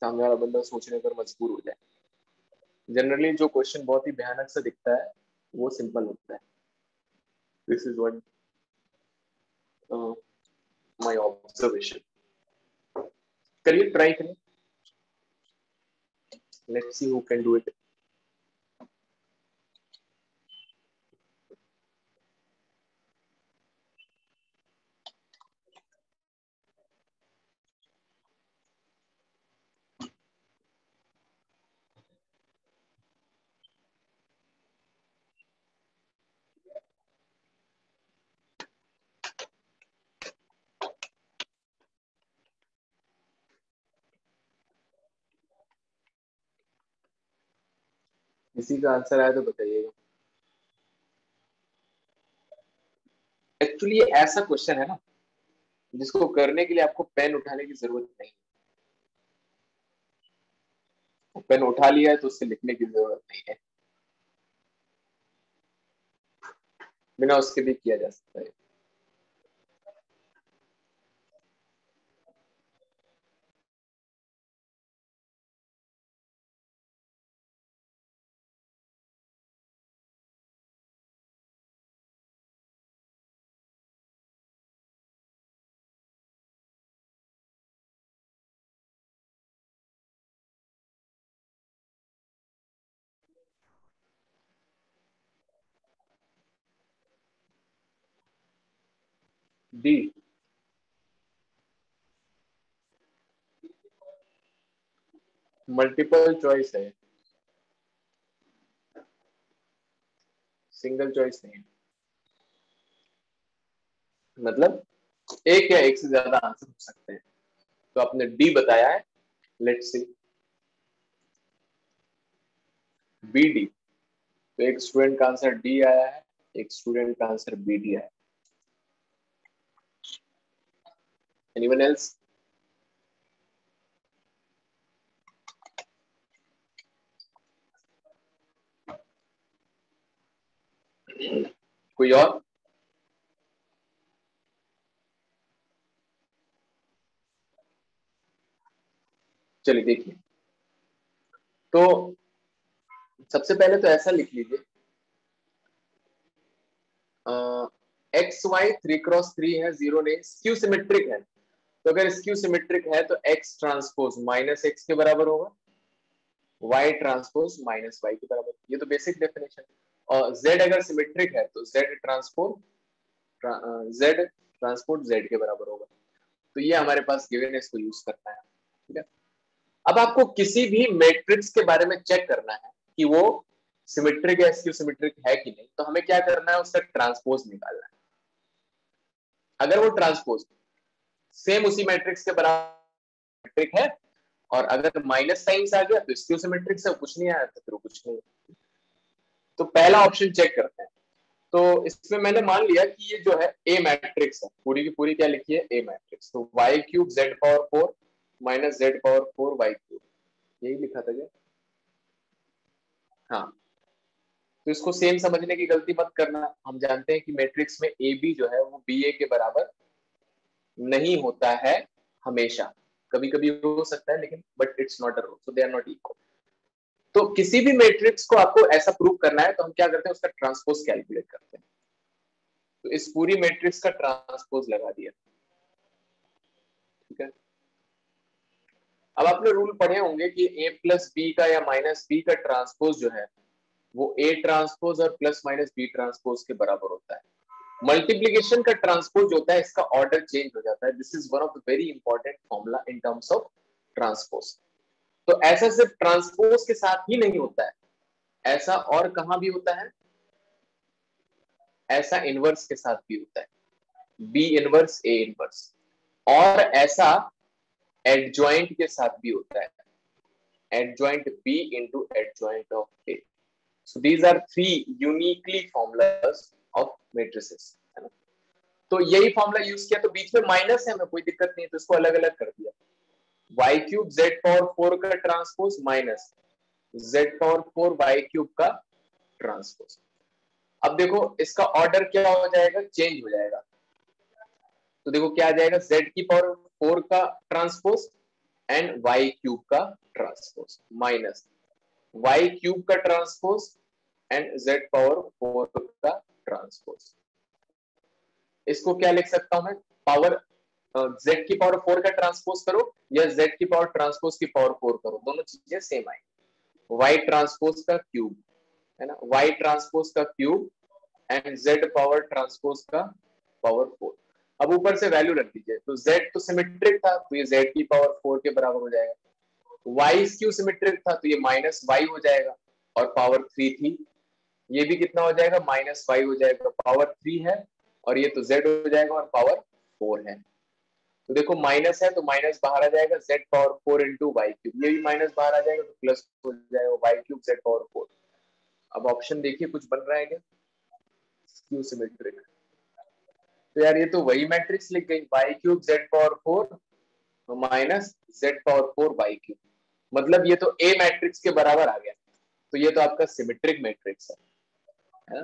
सामने वाला बंदा सोचने पर मजबूर हो जाए। जनरली जो क्वेश्चन बहुत ही भयानक सा दिखता है वो सिंपल होता है। This is what my observation. करिए, ट्राई करिए, let's see who can do it. किसी का आंसर आया तो बताइएगा। एक्चुअली ये ऐसा क्वेश्चन है ना जिसको करने के लिए आपको पेन उठाने की जरूरत नहीं है। पेन उठा लिया है तो उससे लिखने की जरूरत नहीं है, बिना उसके भी किया जा सकता है। डी मल्टीपल चॉइस है, सिंगल चॉइस नहीं है। मतलब एक या एक से ज्यादा आंसर हो सकते हैं। तो आपने डी बताया है, लेट्स सी बी डी। तो एक स्टूडेंट का आंसर डी आया है, एक स्टूडेंट का आंसर बी डी आया है। Anyone else? कोई और? चलिए देखिए, तो सबसे पहले तो ऐसा लिख लीजिए, एक्स वाई 3x3 है, जीरो नहीं, स्क्यू सिमेट्रिक है। तो अगर स्क्यू सिमेट्रिक है तो एक्स ट्रांसपोज माइनस एक्स के बराबर होगा, वाई ट्रांसपोज माइनस वाई के बराबर। ये तो बेसिक डेफिनेशन। और जेड अगर सिमेट्रिक है तो Z transpose Z transpose Z के बराबर होगा। तो ये हमारे पास गिवन है, इसको यूज करना है। ठीक है, अब आपको किसी भी मैट्रिक्स के बारे में चेक करना है कि वो सिमेट्रिक या स्क्यू सिमेट्रिक है कि नहीं, तो हमें क्या करना है, उसका ट्रांसपोज निकालना है। अगर वो ट्रांसपोज सेम उसी मैट्रिक्स के बराबर है, और अगर माइनस साइंस आ गया तो स्क्यू सिमेट्रिक से कुछ नहीं आया तो फिर कुछ नहीं। तो पहला ऑप्शन चेक करते हैं। तो इसमें मैंने मान लिया कि ये जो है ए मैट्रिक्स है, पूरी की पूरी क्या लिखी है, ए मैट्रिक्स। तो Y cube Z power 4 minus Z power 4 Y cube, यही लिखा था क्या? हाँ। तो इसको सेम समझने की गलती मत करना। हम जानते हैं कि मैट्रिक्स में ए बी जो है वो बी ए के बराबर नहीं होता है हमेशा, कभी कभी हो सकता है, लेकिन but it's not a rule, so they are not equal. तो किसी भी मैट्रिक्स को आपको ऐसा प्रूव करना है तो हम क्या करते हैं, उसका ट्रांसपोज कैलकुलेट करते हैं। तो इस पूरी मैट्रिक्स का ट्रांसपोज लगा दिया। ठीक है, अब आपने रूल पढ़े होंगे कि ए प्लस बी का या माइनस बी का ट्रांसपोज जो है वो ए ट्रांसपोज और प्लस माइनस बी ट्रांसपोज के बराबर होता है। मल्टीप्लीकेशन का ट्रांसपोज होता है, इसका ऑर्डर चेंज हो जाता है। This is one of the very important formula in terms of transpose. तो ऐसा सिर्फ ट्रांसपोज के साथ ही नहीं होता है, ऐसा और कहां भी होता है, ऐसा इनवर्स के साथ भी होता है, बी इनवर्स ए इनवर्स। और ऐसा एडजॉइंट के साथ भी होता है, adjoint B into adjoint of A. So these are three uniquely formulas of matrices, है ना? तो यही फॉर्मूला यूज किया, तो बीच में माइनस है, हमें कोई दिक्कत नहीं है, तो इसको अलग अलग कर दिया। y क्यूब z पावर 4 का transpose minus z power 4 y cube का ट्रांसपोज। अब देखो इसका ऑर्डर क्या हो जाएगा, चेंज हो जाएगा। तो देखो क्या आ जाएगा, z की पावर 4 का ट्रांसपोज एंड y क्यूब का ट्रांसपोज माइनस y क्यूब का ट्रांसपोज एंड z पावर 4 का ट्रांसपोज। इसको क्या लिख सकता हूं मैं, पावर z की पावर 4 का ट्रांसपोज करो या z की पावर ट्रांसपोज की पावर 4 करो, दोनों चीजें सेम आएंगी। y ट्रांसपोज का क्यूब, है ना, y ट्रांसपोज का cube and z power transpose का पावर 4। अब ऊपर से वैल्यू रख दीजिए, तो z तो सिमेट्रिक था तो ये z की पावर 4 के बराबर हो जाएगा, y क्यू सिमेट्रिक था तो ये माइनस y हो जाएगा, और पावर 3 थी, ये भी कितना हो जाएगा, माइनस y हो जाएगा, पावर 3 है, और ये तो z हो जाएगा और पावर 4 है। तो देखो माइनस है तो माइनस बाहर आ जाएगा, z power 4 into Y cube, ये भी माइनस बाहर आ जाएगा तो प्लस हो जाएगा वाई क्यूब z पावर 4। अब ऑप्शन देखिए कुछ बन रहा है क्या, स्क्यू सिमेट्रिक। तो यार ये तो वही मैट्रिक्स लिख गई, y cube z power 4 minus z power 4 y cube, मतलब ये तो a मैट्रिक्स के बराबर आ गया। तो ये तो आपका सिमेट्रिक मैट्रिक्स है ना?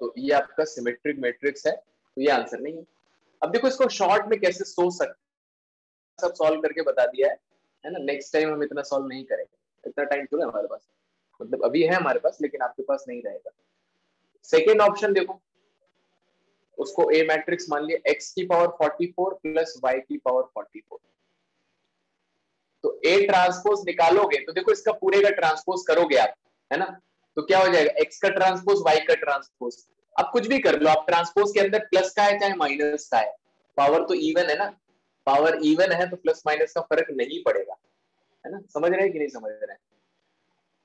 तो ये आपका सिमेट्रिक मैट्रिक्स है, तो ये आंसर नहीं है। अब देखो इसको शॉर्ट में कैसे सोच सकते, सब सॉल्व करके बता दिया है ना? नेक्स्ट टाइम हम इतना सॉल्व नहीं करेंगे, इतना टाइम क्यों है हमारे पास, मतलब अभी है हमारे पास लेकिन आपके पास नहीं रहेगा। सेकेंड ऑप्शन देखो, उसको ए मैट्रिक्स मान लिया, x की पावर 44 प्लस y की पावर 44, तो ए ट्रांसपोज निकालोगे तो देखो इसका पूरे का ट्रांसपोज करोगे आप, है ना? तो क्या हो जाएगा, x का ट्रांसपोज y का ट्रांसपोज, आप कुछ भी कर लो, आप ट्रांसपोज के अंदर प्लस का है चाहे माइनस का है, पावर तो इवन है ना, पावर इवन है तो प्लस माइनस का फर्क नहीं पड़ेगा, है ना? समझ रहे हैं कि नहीं समझ रहे हैं?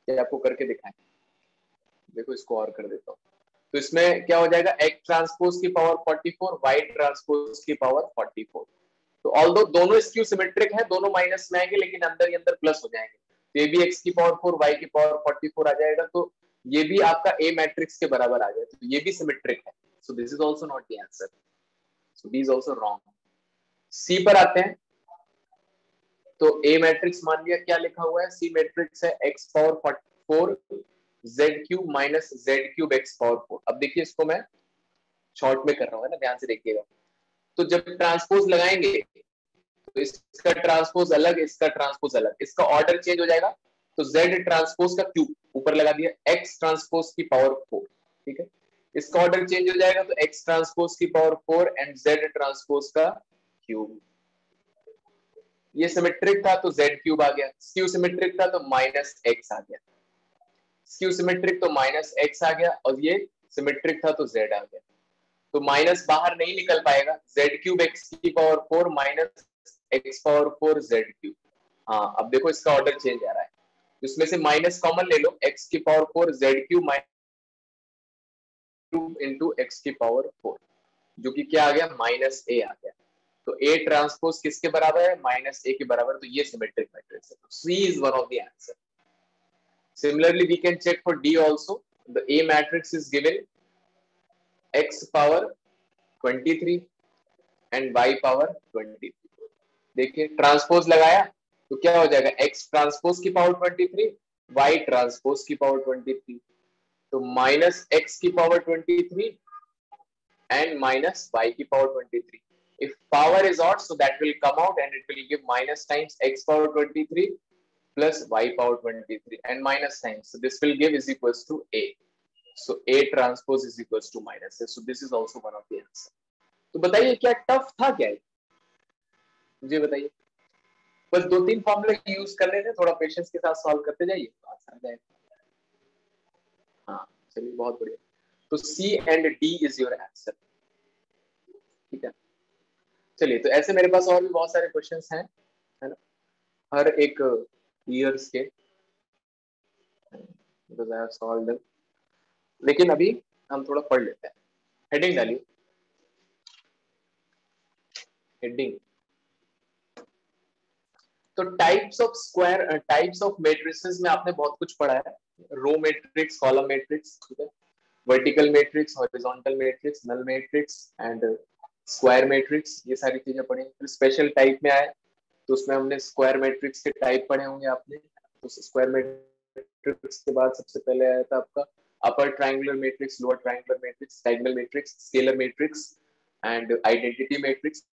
क्या आपको करके दिखाएं, देखो इसको और कर देता हूँ। तो इसमें क्या हो जाएगा, x ट्रांसपोज की पावर 44 y ट्रांसपोज की पावर 44, तो ऑल्दो दोनों स्क्यू सिमेट्रिक है, दोनों माइनस में आएंगे लेकिन अंदर ही अंदर प्लस हो जाएंगे, तो ये भी x की पावर 4 y की पावर 44 आ जाएगा, तो ये भी आपका a मैट्रिक्स के बराबर आ गया, तो ये भी सिमेट्रिक है, so this is also not the answer, so B is also wrong. C पर आते हैं, तो a मैट्रिक्स मान लिया, क्या लिखा हुआ है, सी मैट्रिक्स है x power 4 z cube minus z cube x power 4। अब देखिए इसको मैं शॉर्ट में कर रहा हूँ, है ना, ध्यान से देखिएगा। तो जब ट्रांसपोज लगाएंगे तो इसका ट्रांसपोज अलग, इसका ट्रांसपोज अलग, इसका ऑर्डर चेंज हो जाएगा, तो z ट्रांसपोज का क्यूब ऊपर लगा दिया, x ट्रांसपोज की पावर 4, ठीक है, इसका ऑर्डर चेंज हो जाएगा तो x ट्रांसपोज की पावर 4 एंड z ट्रांसपोज का क्यूब, ये सिमेट्रिक था तो z क्यूब आ गया, स्क्यू सिमेट्रिक था तो माइनस x आ गया, स्क्यू सिमेट्रिक तो माइनस x आ गया, और ये सिमेट्रिक था तो z आ गया, तो माइनस बाहर नहीं निकल पाएगा, z क्यूब x की power 4 minus x power 4 z cube. हाँ अब देखो इसका ऑर्डर चेंज आ रहा है, इसमें से माइनस कॉमन ले लो, x की power 4 z cube minus into x की पावर 4, जो कि क्या आ गया, माइनस a आ गया, तो a ट्रांसपोज किसके बराबर है, माइनस a के बराबर, तो ये सिमेट्रिक मैट्रिक्स है, तो C is one of the answer. Similarly we can check for D also, the A matrix is given x power 23 and y power 23, देखिए ट्रांसपोज लगाया तो क्या हो जाएगा, x ट्रांसपोज की पावर 23 y ट्रांसपोज की पावर 23, तो माइनस x की पावर 23 and minus y की power 23. If power is odd, so that will come out and it will give minus times x power 23 plus y power 23 and minus times. So this will give is equals to a. So a transpose is equals to minus a. So this is also one of the answer. तो बताइए क्या tough था क्या, मुझे बताइए, बस 2-3 फॉर्मूले use करने थे, थोड़ा पेशेंस के साथ सॉल्व करते जाइए तो आसान हो जाएगा। हाँ चलिए बहुत बढ़िया, तो C and D is your answer, ठीक है। चलिए तो ऐसे मेरे पास और भी बहुत सारे क्वेश्चंस हैं, है ना, हर एक ईयर्स के, because I have solved them, लेकिन अभी हम थोड़ा पढ़ लेते हैं। हेडिंग डालिए, हेडिंग, तो types of square, types of matrices में आपने बहुत कुछ पढ़ा है, रो मैट्रिक्स, कॉलम मैट्रिक्स, ठीक है, vertical matrix, horizontal matrix, null matrix and square matrix, ये सारी चीजें पढ़ी। फिर स्पेशल टाइप में आए तो उसमें हमने स्क्वायर मैट्रिक्स के टाइप पढ़े होंगे आपने, तो स्क्वायर मैट्रिक्स के बाद सबसे पहले आया था आपका upper triangular matrix, lower triangular matrix, diagonal matrix, scalar matrix and identity matrix.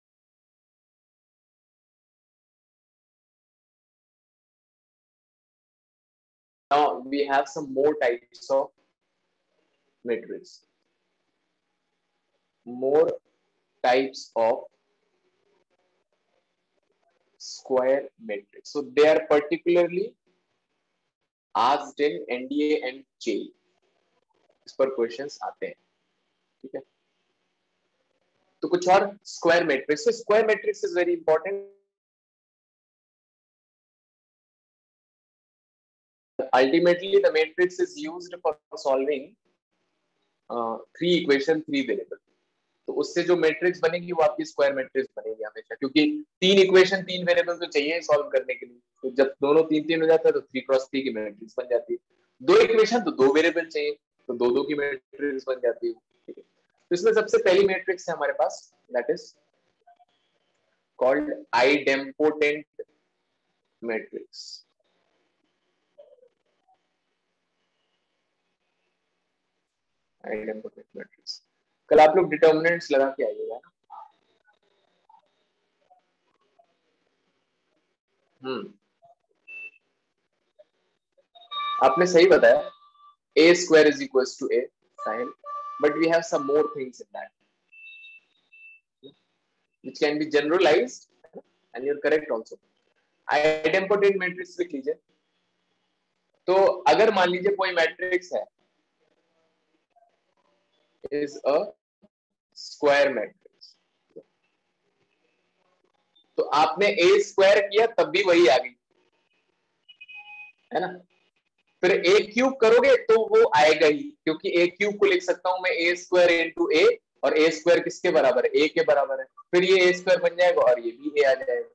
Now we have some more types of matrix, more types of square matrix. So they are particularly asked in NDA and JEE, इस पर questions आते हैं, ठीक है। तो कुछ और square matrix, square matrix is very important. Ultimately the matrix is used for solving 3 equation 3 variable, तो उससे जो मैट्रिक्स बनेगी वो आपकी स्क्वायर मैट्रिक्स बनेगी हमेशा, क्योंकि 3 इक्वेशन 3 वेरिएबल तो चाहिए सॉल्व करने के लिए, तो जब दोनों 3-3 हो जाता है तो 3x3 की मैट्रिक्स बन जाती है। 2 इक्वेशन तो 2 वेरिएबल चाहिए, तो 2-2 की मैट्रिक्स बन जाती है, ठीक है। तो इसमें सबसे पहली मैट्रिक्स है हमारे पास, that is called idempotent matrix. Idempotent matrix, कल आप लोग डिटर्मिनेंट्स लगा के आइएगा ना। आपने सही बताया, a square is equals to a, fine, but we have some more things in that which can be generalized, and you're correct also. Idempotent matrix लिख लीजिए। तो अगर मान लीजिए कोई मैट्रिक्स है is a square matrix, तो आपने a स्क्वायर किया तब भी वही आ गई, है ना। फिर a क्यूब करोगे तो वो आएगा ही, क्योंकि a क्यूब को लिख सकता हूं मैं a स्क्वायर इंटू a, और a स्क्वायर किसके बराबर है, a के बराबर है, फिर ये a स्क्वायर बन जाएगा और ये भी a आ जाएगा।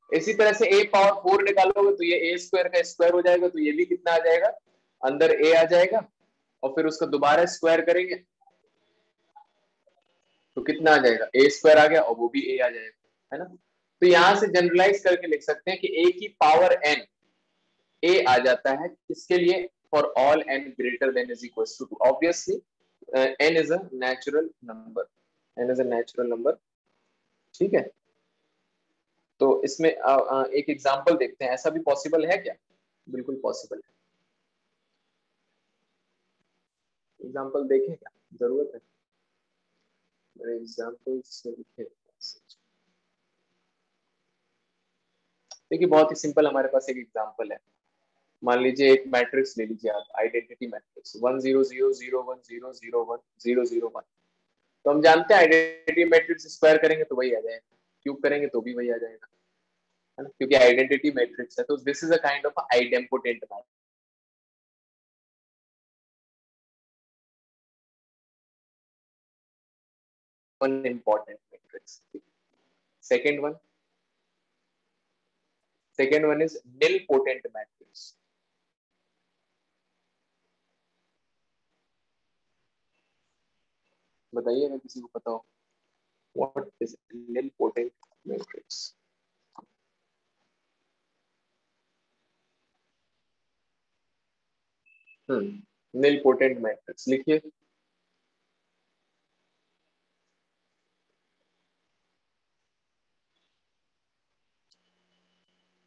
इसी तरह से a पावर 4 निकालोगे तो ये a स्क्वायर का स्क्वायर हो जाएगा, तो ये भी कितना आ जाएगा, अंदर a आ जाएगा, और फिर उसका दोबारा स्क्वायर करेंगे तो कितना आ जाएगा, a स्क्वायर आ गया और वो भी a आ जाएगा, है ना। तो यहां से जनरलाइज करके लिख सकते हैं कि a की पावर n a आ जाता है किसके लिए, for all n greater than is equal to 2। Obviously n is a natural number, n is a natural number, ठीक है। तो इसमें एक एग्जांपल देखते हैं, ऐसा भी पॉसिबल है क्या, बिल्कुल पॉसिबल है। एग्जांपल देखें क्या, जरूरत है मेरे एग्जांपल्स में लिखे। देखिए बहुत ही सिंपल, हमारे पास एक एग्जांपल है। मान लीजिए एक मैट्रिक्स ले लीजिए आप, आइडेंटिटी मैट्रिक्स 1 0 0 0 1 0 0 1 0 0 1। तो हम जानते हैं आइडेंटिटी मैट्रिक्स स्क्वायर करेंगे तो वही आ जाएगा, क्यूब करेंगे तो भी वही आ जाएगा, है ना, क्योंकि आइडेंटिटी मैट्रिक्स है। तो this is a kind of idempotent matrix, one important matrix. Second one is nilpotent matrix. बताइए अगर किसी को पता हो, what is nilpotent matrix. Nilpotent matrix लिखिए।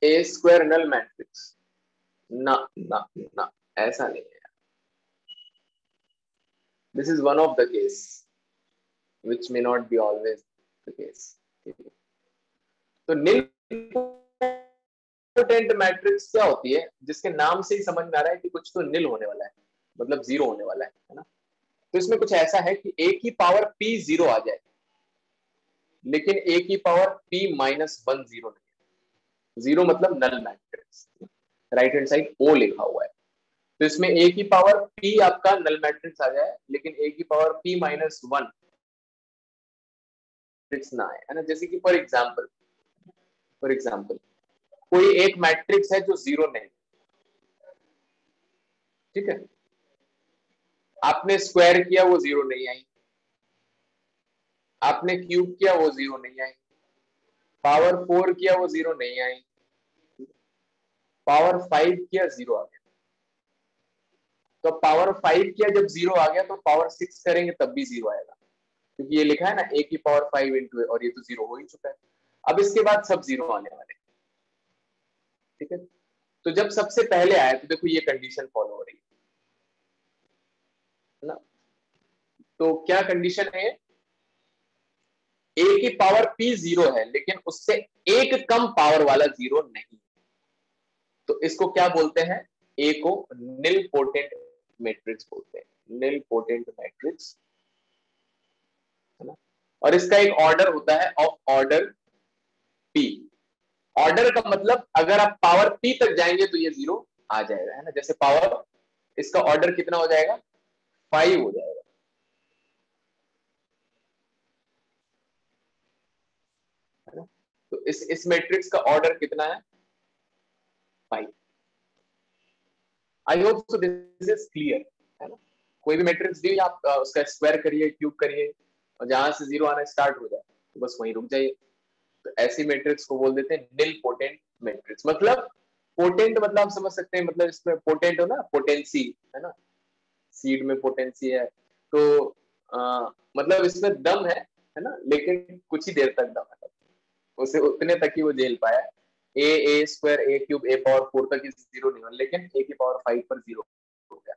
ए स्क्वायर नल मैट्रिक्स, ना ना ना, ऐसा नहीं है। This is one of the case which may not be always the case। तो निलपोटेंट मैट्रिक्स क्या होती है, जिसके नाम से ही समझ में आ रहा है कि कुछ तो निल होने वाला है, मतलब जीरो होने वाला है ना। तो इसमें कुछ ऐसा है कि a की पावर p जीरो आ जाए, लेकिन a की पावर p माइनस 1 जीरो नहीं। जीरो मतलब null matrix, right hand side o लिखा हुआ है। तो इसमें a की पावर p आपका नल मैट्रिक्स आ जाए, लेकिन a की पावर p माइनस 1 ना है ना। जैसे कि फॉर एग्जाम्पल कोई एक मैट्रिक्स है जो जीरो नहीं, ठीक है, आपने स्क्वायर किया वो जीरो नहीं आई, आपने क्यूब किया वो जीरो नहीं आई, पावर 4 किया वो जीरो नहीं आई, पावर 5 किया जीरो आ गया। तो पावर 5 किया जब जीरो आ गया, तो पावर 6 करेंगे तब भी जीरो आएगा, क्योंकि ये लिखा है ना a की पावर 5 इंटू ए, और ये तो जीरो हो ही चुका है। अब इसके बाद सब जीरो आने वाले, ठीक है। तो जब सबसे पहले आया तो देखो ये कंडीशन फॉलो हो रही है ना। तो क्या कंडीशन है, a की पावर p जीरो है, लेकिन उससे एक कम पावर वाला जीरो नहीं, तो इसको क्या बोलते हैं, a को निलपोटेंट मैट्रिक्स बोलते हैं, निलपोटेंट मैट्रिक्स, है ना। और इसका एक ऑर्डर होता है ऑफ ऑर्डर p। ऑर्डर का मतलब अगर आप पावर p तक जाएंगे तो ये जीरो आ जाएगा, है ना। जैसे पावर, इसका ऑर्डर कितना हो जाएगा, 5 हो जाएगा, है ना। तो इस मैट्रिक्स का ऑर्डर कितना है, 5। आई hope so this is clear, है ना। कोई भी मैट्रिक्स दी आप उसका स्क्वायर करिए, क्यूब करिए, और जहां से जीरो आना स्टार्ट हो जाए तो बस वहीं रुक जाइए। तो ऐसी मैट्रिक्स को बोल देते हैं निल पोटेंट मैट्रिक्स। मतलब पोटेंट मतलब आप समझ सकते हैं, मतलब इसमें पोटेंट हो ना, पोटेंसी है ना, सीड में पोटेंसी है, तो मतलब इसमें दम है ना, लेकिन कुछ ही देर तक दम है, उसे उतने तक ही वो झेल पाया। ए स्क्वायर ए क्यूब ए पावर 4 तक जीरो नहीं हुआ, लेकिन ए की पावर 5 पर जीरो हो गया।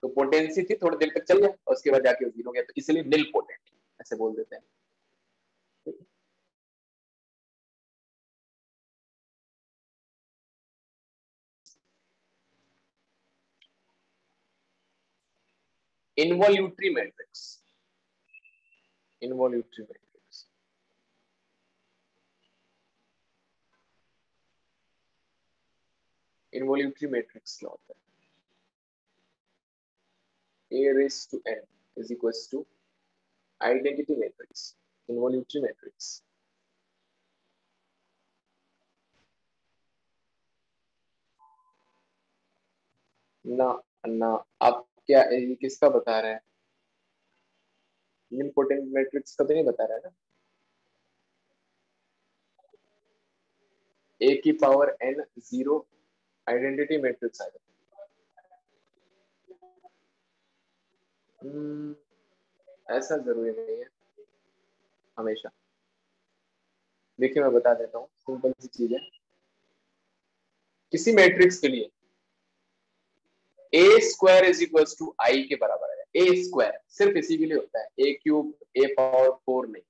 तो पोटेंसी थी, थोड़ी देर तक चल गया और उसके बाद जाके जीरो हो गया, तो इसलिए निल पोटेंट ऐसे बोल देते हैं। Involutory matrix, involutory matrix, involutory matrix क्या होता है? a raised to n is equals to identity matrix, involuntary matrix। ना ना, आप क्या ये किसका बता रहे हैं? इम्पोर्टेंट मैट्रिक्स का तो नहीं बता रहा है ना। a की power n zero identity matrix आ जाए। ऐसा जरूरी नहीं है हमेशा। देखिए मैं बता देता हूँ, सिंपल सी चीज है। किसी मैट्रिक्स के लिए ए स्क्वायर इज इक्वल टू आई के बराबर है। ए स्क्वायर सिर्फ इसी के लिए होता है, ए क्यूब ए पावर 4 नहीं।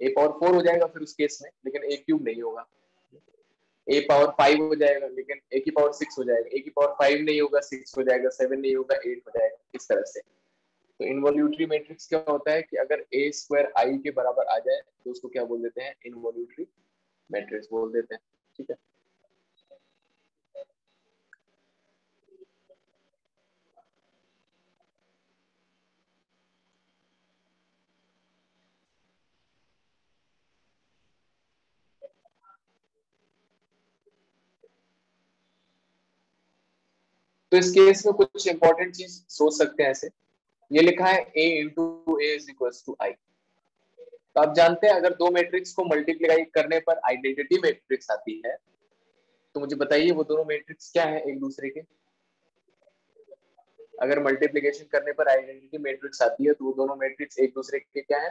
ए पावर 4 हो जाएगा फिर उस केस में, लेकिन ए क्यूब नहीं होगा। ए पावर 5 हो जाएगा, लेकिन ए की पावर 6 हो जाएगा। ए की पावर 5 नहीं होगा, 6 हो जाएगा, 7 नहीं होगा, 8 हो जाएगा, इस तरह से। तो इनवॉल्यूटरी मैट्रिक्स क्या होता है कि अगर ए स्क्वायर आई के बराबर आ जाए तो उसको क्या बोल देते हैं? इनवॉल्यूटरी मैट्रिक्स बोल देते हैं। ठीक है। तो इस केस में कुछ इंपॉर्टेंट चीज सोच सकते हैं ऐसे। ये लिखा है a into A is equal to I. तो आप जानते हैं अगर दो मैट्रिक्स को मल्टीप्लाई करने पर आइडेंटिटी मैट्रिक्स आती है, तो मुझे बताइए वो दोनों मैट्रिक्स क्या है एक दूसरे के? अगर मल्टीप्लिकेशन करने पर आइडेंटिटी मैट्रिक्स आती है तो वो दोनों मैट्रिक्स एक दूसरे के क्या है?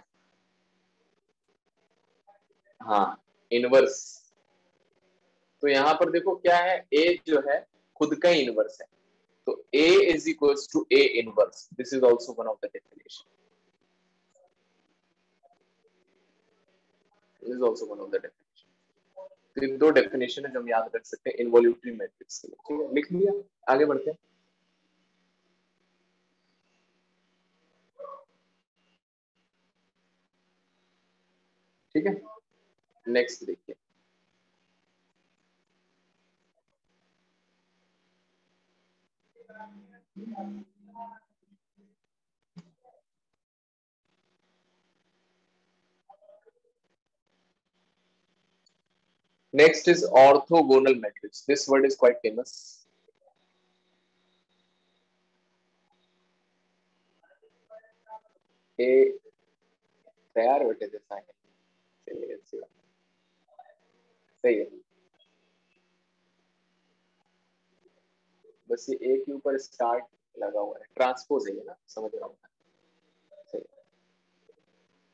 हाँ, इनवर्स। तो यहाँ पर देखो क्या है, a जो है खुद का इनवर्स है, तो a is equals to a inverse. This is also one of the definition, this is also one of the definition. तो ये दो डेफिनेशन है जो हम याद रख सकते हैं इनवॉल्यूटरी मैट्रिक्स के लिए। ठीक है, लिख लिया, आगे बढ़ते हैं। ठीक है, नेक्स्ट देखिए। Next is orthogonal matrix. This word is quite famous. ये तैयार बेटे जैसा है, चलिए अच्छी बात, सही है। बस ये ए के ऊपर स्टार्ट लगा हुआ है, ट्रांसपोज है ये ना, समझ रहा हूँ। सही,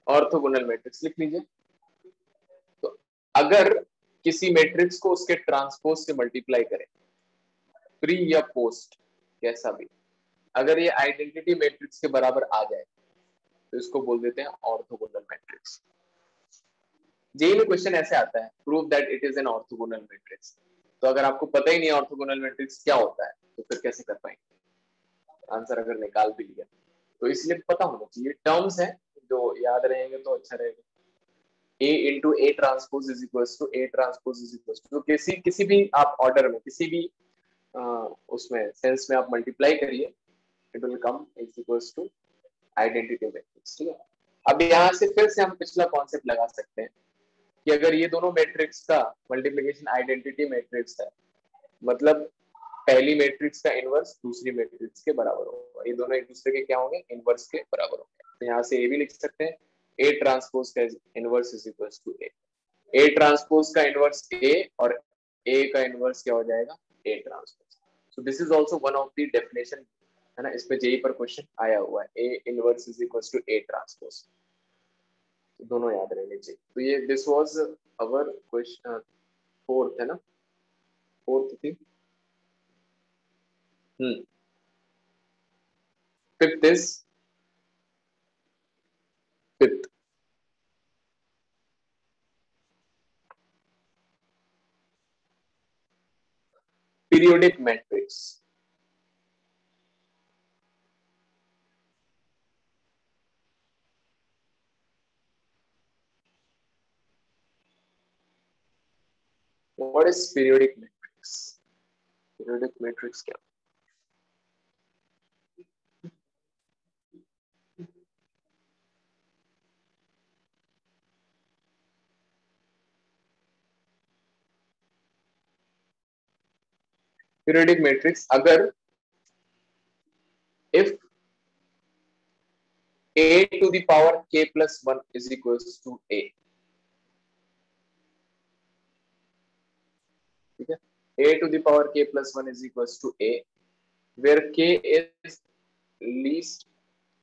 ऑर्थोगोनल मैट्रिक्स लिख लीजिए। तो अगर किसी मैट्रिक्स को उसके ट्रांसपोज से मल्टीप्लाई करें, प्री या पोस्ट कैसा भी, अगर ये आइडेंटिटी मैट्रिक्स के बराबर आ जाए तो इसको बोल देते हैं ऑर्थोगोनल मैट्रिक्स। जेई में क्वेश्चन ऐसे आता है, prove that it is an orthogonal matrix. तो अगर आपको पता ही नहीं ऑर्थोगोनल मैट्रिक्स क्या होता है तो फिर कैसे कर पाएंगे आंसर अगर निकाल भी लिया? तो इसलिए पता होना चाहिए, टर्म्स है जो याद रहेंगे तो अच्छा रहेगा। A into A transpose is equal to A transpose is equal to, किसी भी आप ऑर्डर में, किसी भी उसमें सेंस में आप मल्टीप्लाई करिए, it will come is equal to identity matrix. ठीक है, अब यहाँ से फिर से हम पिछला कॉन्सेप्ट लगा सकते हैं कि अगर ये दोनों मैट्रिक्स का मल्टीप्लिकेशन आइडेंटिटी मैट्रिक्स है, मतलब पहली मैट्रिक्स का इनवर्स दूसरी मैट्रिक्स के बराबर होगा, ये दोनों एक दूसरे के क्या होंगे, इनवर्स के बराबर होंगे। तो यहाँ से ए भी लिख सकते हैं, ए ट्रांसपोज का inverse is equal to A transpose का इनवर्स ए, और ए का इनवर्स क्या हो जाएगा, A transpose. So this is also one of the definition, है ना, इस पे जेई पर क्वेश्चन आया हुआ है, A inverse is equal to A transpose, दोनों याद रहने चाहिए। तो ये this was our question fourth, है ना, फोर्थ थी। Fifth is, fifth periodic matrix. What is periodic matrix? Periodic matrix क्या? पीरियोडिक मैट्रिक्स, अगर if a to the power k plus 1 is equals to a, ठीक है, a to the power k plus 1 is equals to a, where k is least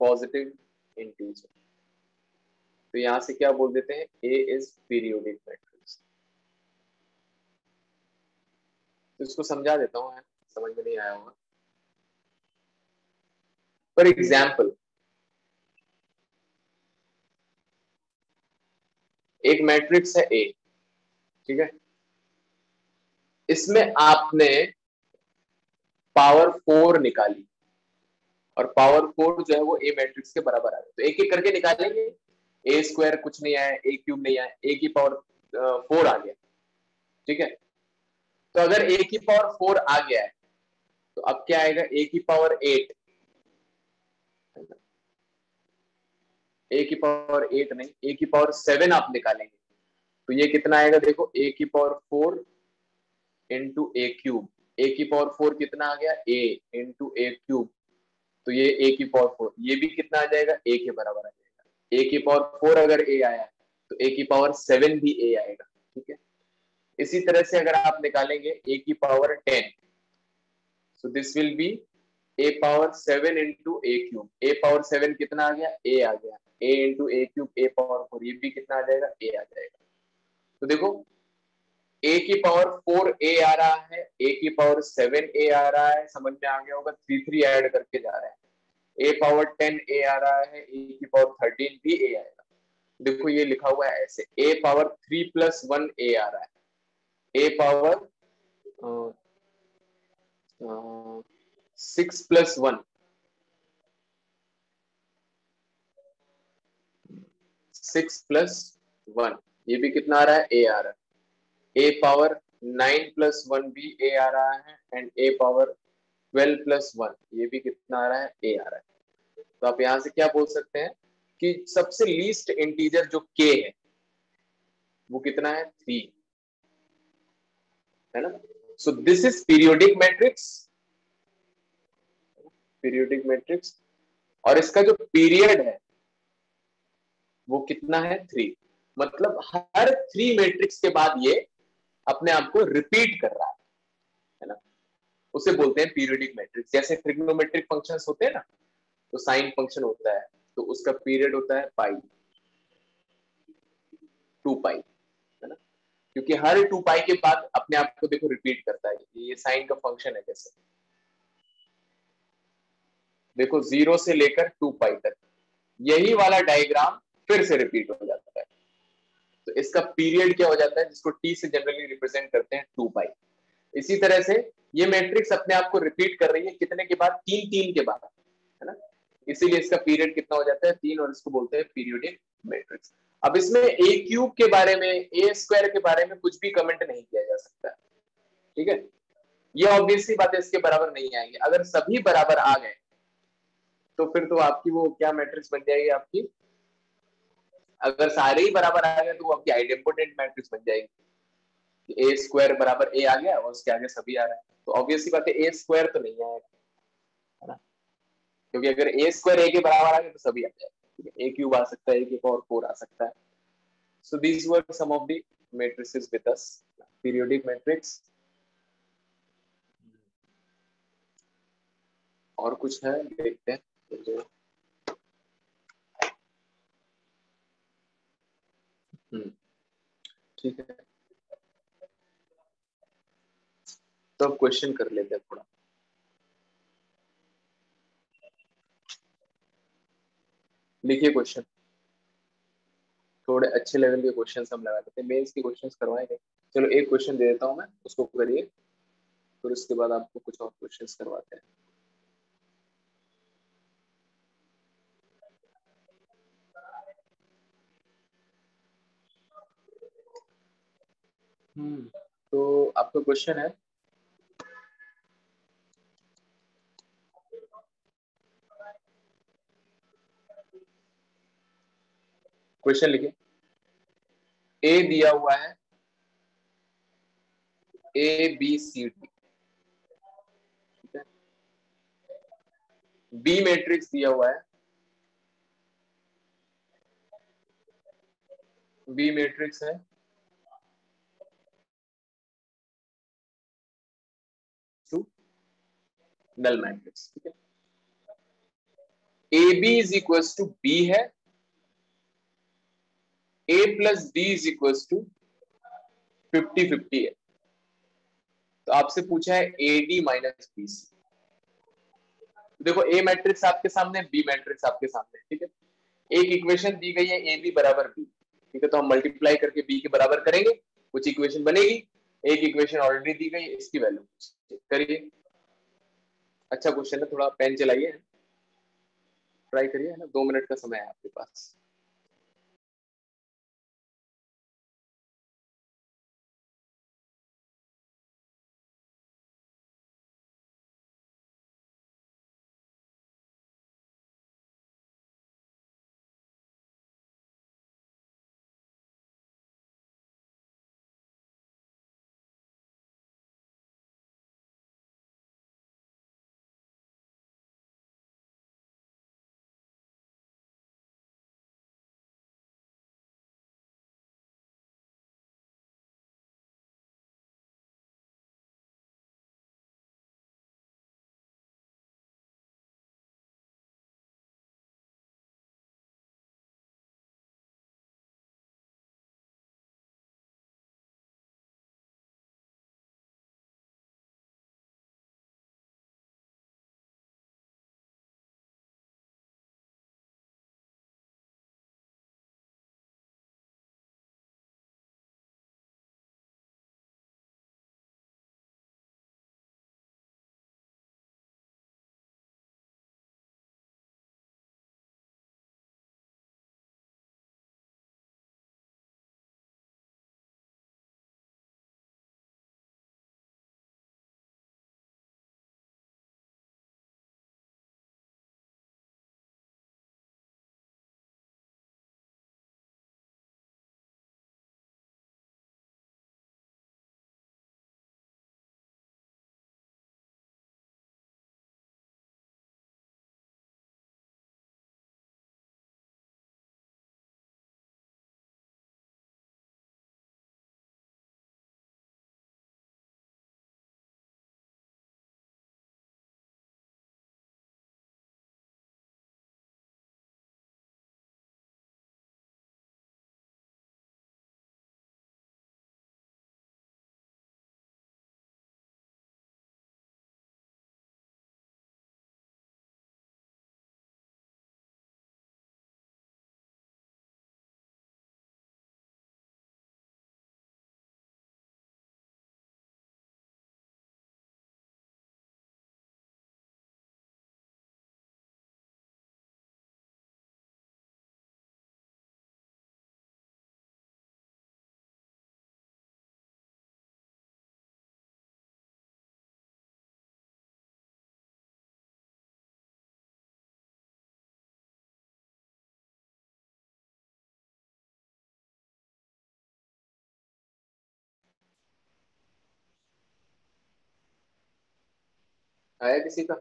positive integer, तो यहां से क्या बोल देते हैं, a is periodic matrix। तो इसको समझा देता हूं, समझ में नहीं आया होगा। फॉर एग्जाम्पल, एक मैट्रिक्स है A, ठीक है, इसमें आपने पावर 4 निकाली, और पावर 4 जो है वो A मैट्रिक्स के बराबर आ गया, तो एक एक करके निकालेंगे, A स्क्वायर कुछ नहीं आया, A क्यूब नहीं आया, A की पावर 4 आ गया, ठीक है। तो अगर A की पावर 4 आ गया है, तो अब क्या आएगा, A की पावर 8, A की पावर 8 नहीं, A की पावर 7 आप निकालेंगे, तो ये कितना आएगा, देखो, A की पावर 4 इंटू ए क्यूब, ए की पावर 4 कितना आ गया, A इंटू ए क्यूब, तो ये A की पावर 4, ये भी कितना आ जाएगा, A के बराबर आ जाएगा। A की पावर 4 अगर A आया, तो A की पावर 7 भी A आएगा, ठीक है। इसी तरह से अगर आप निकालेंगे A की power 10, so this will be A power 7 into A cube, A power 7 कितना आ गया, A आ गया, A into A cube, A power 4, ये भी कितना आ जाएगा, A आ जाएगा। तो देखो, A की पावर 4 A आ रहा है, A की पावर 7 A आ रहा है, समझ में आ गया होगा, 3 ऐड करके जा रहे हैं, A पावर 10 A आ रहा है, A की पावर 13 भी A आएगा। देखो ये लिखा हुआ है ऐसे, A पावर 3 प्लस 1 A आ रहा है, A पावर 6 प्लस 1, 6 प्लस 1, ये भी कितना आ रहा है, A आ रहा है। A पावर 9 प्लस 1 भी A आ रहा है, एंड A पावर 12 प्लस 1, ये भी कितना आ रहा है, A आ रहा है। तो आप यहां से क्या बोल सकते हैं कि सबसे लीस्ट इंटीजर जो k है वो कितना है, 3, है ना। सो this is periodic matrix, periodic matrix, और इसका जो पीरियड है वो कितना है, 3, मतलब हर 3 मैट्रिक्स के बाद ये अपने आप को रिपीट कर रहा है ना, उसे बोलते हैं पीरियोडिक मैट्रिक्स। जैसे ट्रिग्नोमेट्रिक फंक्शंस होते हैं ना, तो साइन फंक्शन होता है, तो उसका पीरियड होता है पाई, 2 पाई, है ना, क्योंकि हर 2 पाई के बाद अपने आप को देखो रिपीट करता है, ये साइन का फंक्शन है। जैसे देखो 0 से लेकर 2 पाई तक यही वाला डायग्राम फिर से रिपीट हो जाता है, तो इसका पीरियड क्या हो जाता है, जिसको टी से जनरली रिप्रेजेंट करते हैं 2 पाई। इसी तरह से ये मैट्रिक्स अपने आप को रिपीट कर रही है, कितने के बाद, 3 के बाद, है ना, इसीलिए इसका पीरियड कितना हो जाता है, 3, और इसको बोलते हैं पीरियोडिक मैट्रिक्स। अब इसमें ए क्यूब के बारे में, ए स्क्वायर के बारे में कुछ भी कमेंट नहीं किया जा सकता, ठीक है, ये ऑब्वियसली बात है, इसके बराबर नहीं आएंगे। अगर सभी बराबर आ गए तो फिर तो आपकी वो क्या मैट्रिक्स बन जाएगी आपकी, अगर सारे ही बराबर आ गए तो वो आपकी आइडेम्पोटेंट मैट्रिक्स बन जाएगी, ए स्क्वायर बराबर ए आ गया और उसके आगे सभी आ रहा है, तो ऑब्वियसली बात है ए स्क्वायर तो नहीं आएगा, है ना, क्योंकि अगर ए स्क्वायर ए के बराबर आ गया तो सभी आ जाएगा, ए क्यूब आ सकता है, ए की पावर 4 आ सकता है। So these were some of the matrices with us, periodic matrix. और कुछ है देखते हैं। ठीक है, तो अब क्वेश्चन कर लेते हैं थोड़ा। लिखिए क्वेश्चन, थोड़े अच्छे लेवल के क्वेश्चन हम लगा देते हैं, मेंस के क्वेश्चन करवाएंगे। चलो एक क्वेश्चन दे देता हूँ मैं, उसको करिए, फिर उसके बाद आपको कुछ और क्वेश्चन करवाते हैं। तो आपका क्वेश्चन है, क्वेश्चन लिखिए, ए दिया हुआ है, ए बी सी डी, ठीक है, बी मैट्रिक्स दिया हुआ है, बी मैट्रिक्स है टू नल मैट्रिक्स, ठीक है, A B is equal to B है, A plus B is equal to 50-50 है, तो आपसे पूछा है A D minus B C. देखो ए मैट्रिक्स आपके सामने, बी मैट्रिक्स आपके सामने, ठीक है, एक इक्वेशन दी गई है ए बी बराबर बी, ठीक है, तो हम मल्टीप्लाई करके बी के बराबर करेंगे, कुछ इक्वेशन बनेगी, एक इक्वेशन ऑलरेडी दी गई, इसकी वैल्यू करिए। अच्छा क्वेश्चन है, थोड़ा पेन चलाइए, ट्राई करिए, है ना, 2 मिनट का समय है आपके पास। आया किसी का?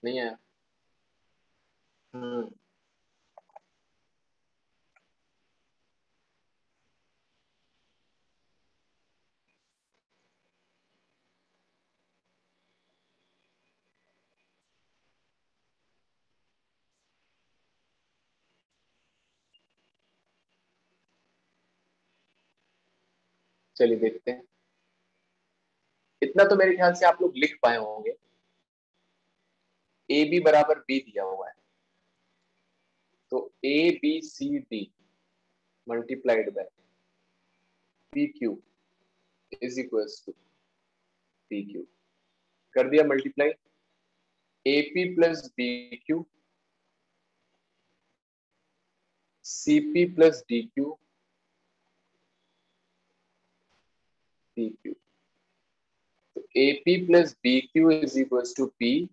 नहीं आया? हम्म। चलिए देखते हैं। इतना तो मेरे ख्याल से आप लोग लिख पाए होंगे। ए बी बराबर बी दिया हुआ है, तो A B C D multiplied by P Q is equals to P Q. कर दिया multiply. A P plus B Q, C P plus D Q, P Q. तो A P plus B Q is equals to P,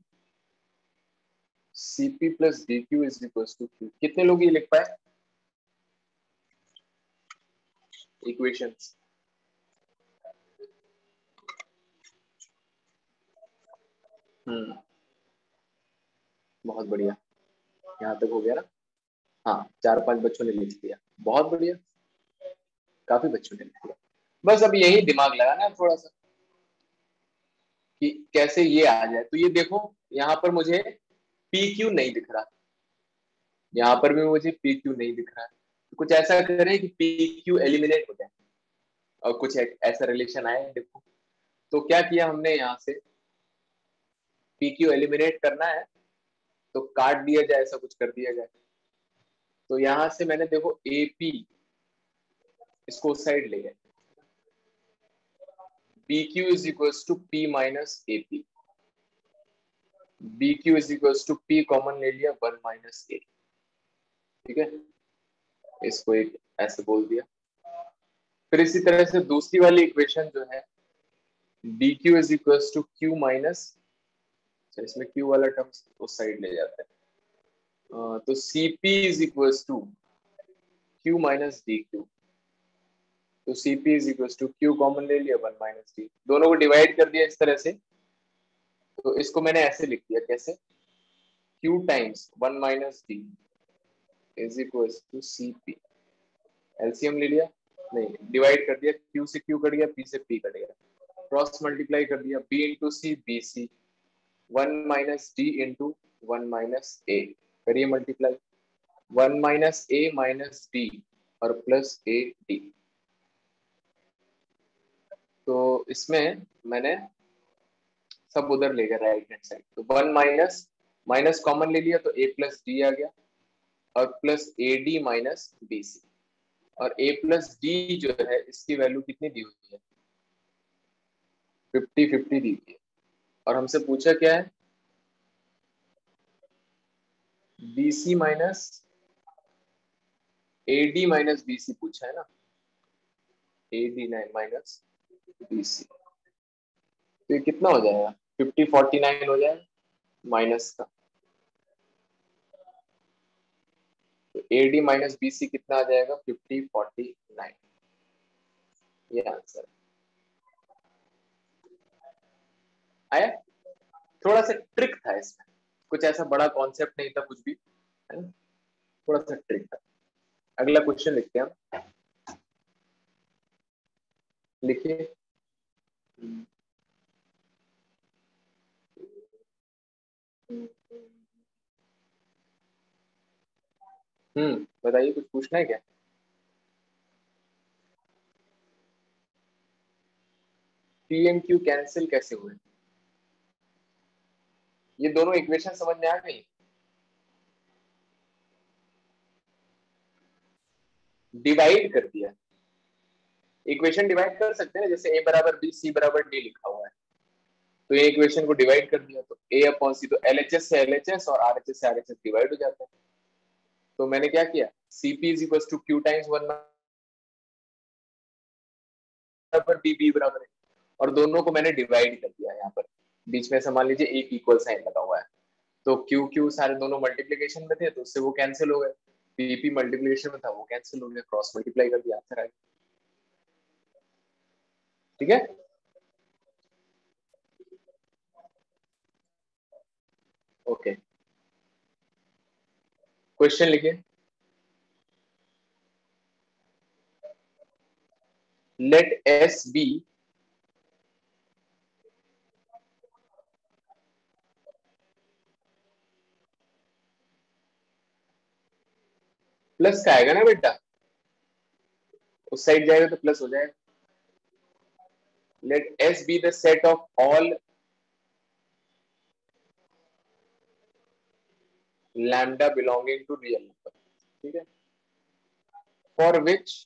C P plus D Q is equals to Q. कितने लोग ये लिख पाए equations? हम्म, बहुत बढ़िया। यहाँ तक हो गया ना? हाँ, 4-5 बच्चों ने लिख दिया, बहुत बढ़िया। काफी बच्चों ने लिख दिया। बस अब यही दिमाग लगाना है थोड़ा सा कि कैसे ये आ जाए। तो ये देखो, यहाँ पर मुझे पी क्यू नहीं दिख रहा, यहाँ पर भी मुझे पी क्यू नहीं दिख रहा है। तो कुछ ऐसा करें कि पी क्यू एलिमिनेट हो जाए और कुछ ऐसा रिलेशन आए। देखो, तो क्या किया हमने, यहाँ से पी क्यू एलिमिनेट करना है तो काट दिया जाए, ऐसा कुछ कर दिया जाए। तो यहाँ से मैंने देखो ए पी, इसको उस साइड ले गए, B Q is equals to P minus A P, B Q is equals to P common ले लिया 1 माइनस ए। ठीक है, इसको एक ऐसे बोल दिया। फिर इसी तरह से दूसरी वाली इक्वेशन जो है, D Q is equals to Q minus, इसमें क्यू वाला टर्म उस साइड ले जाता है, तो C P is equals to Q minus D Q. तो C P is equals to Q common ले लिया 1 माइनस डी, दोनों को डिवाइड कर दिया इस तरह से। तो इसको मैंने ऐसे लिख दिया, कैसे, Q times 1 minus D is equals to C P. LCM ले लिया, नहीं डिवाइड कर दिया, क्यू से क्यू कट गया, पी से पी कट गया, क्रॉस मल्टीप्लाई कर दिया, B into C B C, 1 minus D into 1 minus A, करिए multiply, 1 minus A minus D और प्लस ए डी। तो इसमें मैंने सब उधर ले गया राइट हैंड साइड, तो 1 माइनस माइनस कॉमन ले लिया तो ए प्लस डी आ गया, और plus A D minus B C. और ए प्लस डी जो है, इसकी वैल्यू कितनी दी हुई है, 50-50 दी हुई है। और हमसे पूछा क्या है, B C minus A D minus B C पूछा है ना, A D minus B C. तो ये कितना हो जाएगा, 50-49 हो जाएगा माइनस का। तो A D minus B C कितना आ जाएगा, 50-49, ये आंसर आया। थोड़ा सा ट्रिक था इसमें, कुछ ऐसा बड़ा कॉन्सेप्ट नहीं था कुछ भी, है ना, थोड़ा सा ट्रिक था। अगला क्वेश्चन लिखते हैं हम। लिखिए। बताइए, कुछ पूछना है क्या? पी एंड क्यू कैंसिल कैसे हुए? ये दोनों इक्वेशन समझ में आ गई? डिवाइड कर दिया, इक्वेशन डिवाइड कर सकते हैं, जैसे a बराबर b c बराबर d लिखा हुआ है, तो ये इक्वेशन को डिवाइड कर दिया तो a अपॉन c, तो LHS से LHS और RHS से RHS डिवाइड हो जाता है। तो मैंने क्या किया, Cp is equal to Q times 1 बराबर b बराबर है, और दोनों को मैंने डिवाइड कर दिया। यहाँ पर बीच में मान लीजिए एक इक्वल साइन लगा हुआ है, तो क्यू क्यू सारे दोनों मल्टीप्लीकेशन में थे तो उससे वो कैंसिल हो गए, पीपी मल्टीप्लीकेशन में था वो कैंसिल हो गया, क्रॉस मल्टीप्लाई कर दिया, आंसर आ गया। ठीक है, ओके, क्वेश्चन लिखिए। लेट एस बी प्लस का आएगा ना बेटा, उस साइड जाएगा तो प्लस हो जाएगा। Let S be the set of all lambda belonging to real number. ठीक है, for which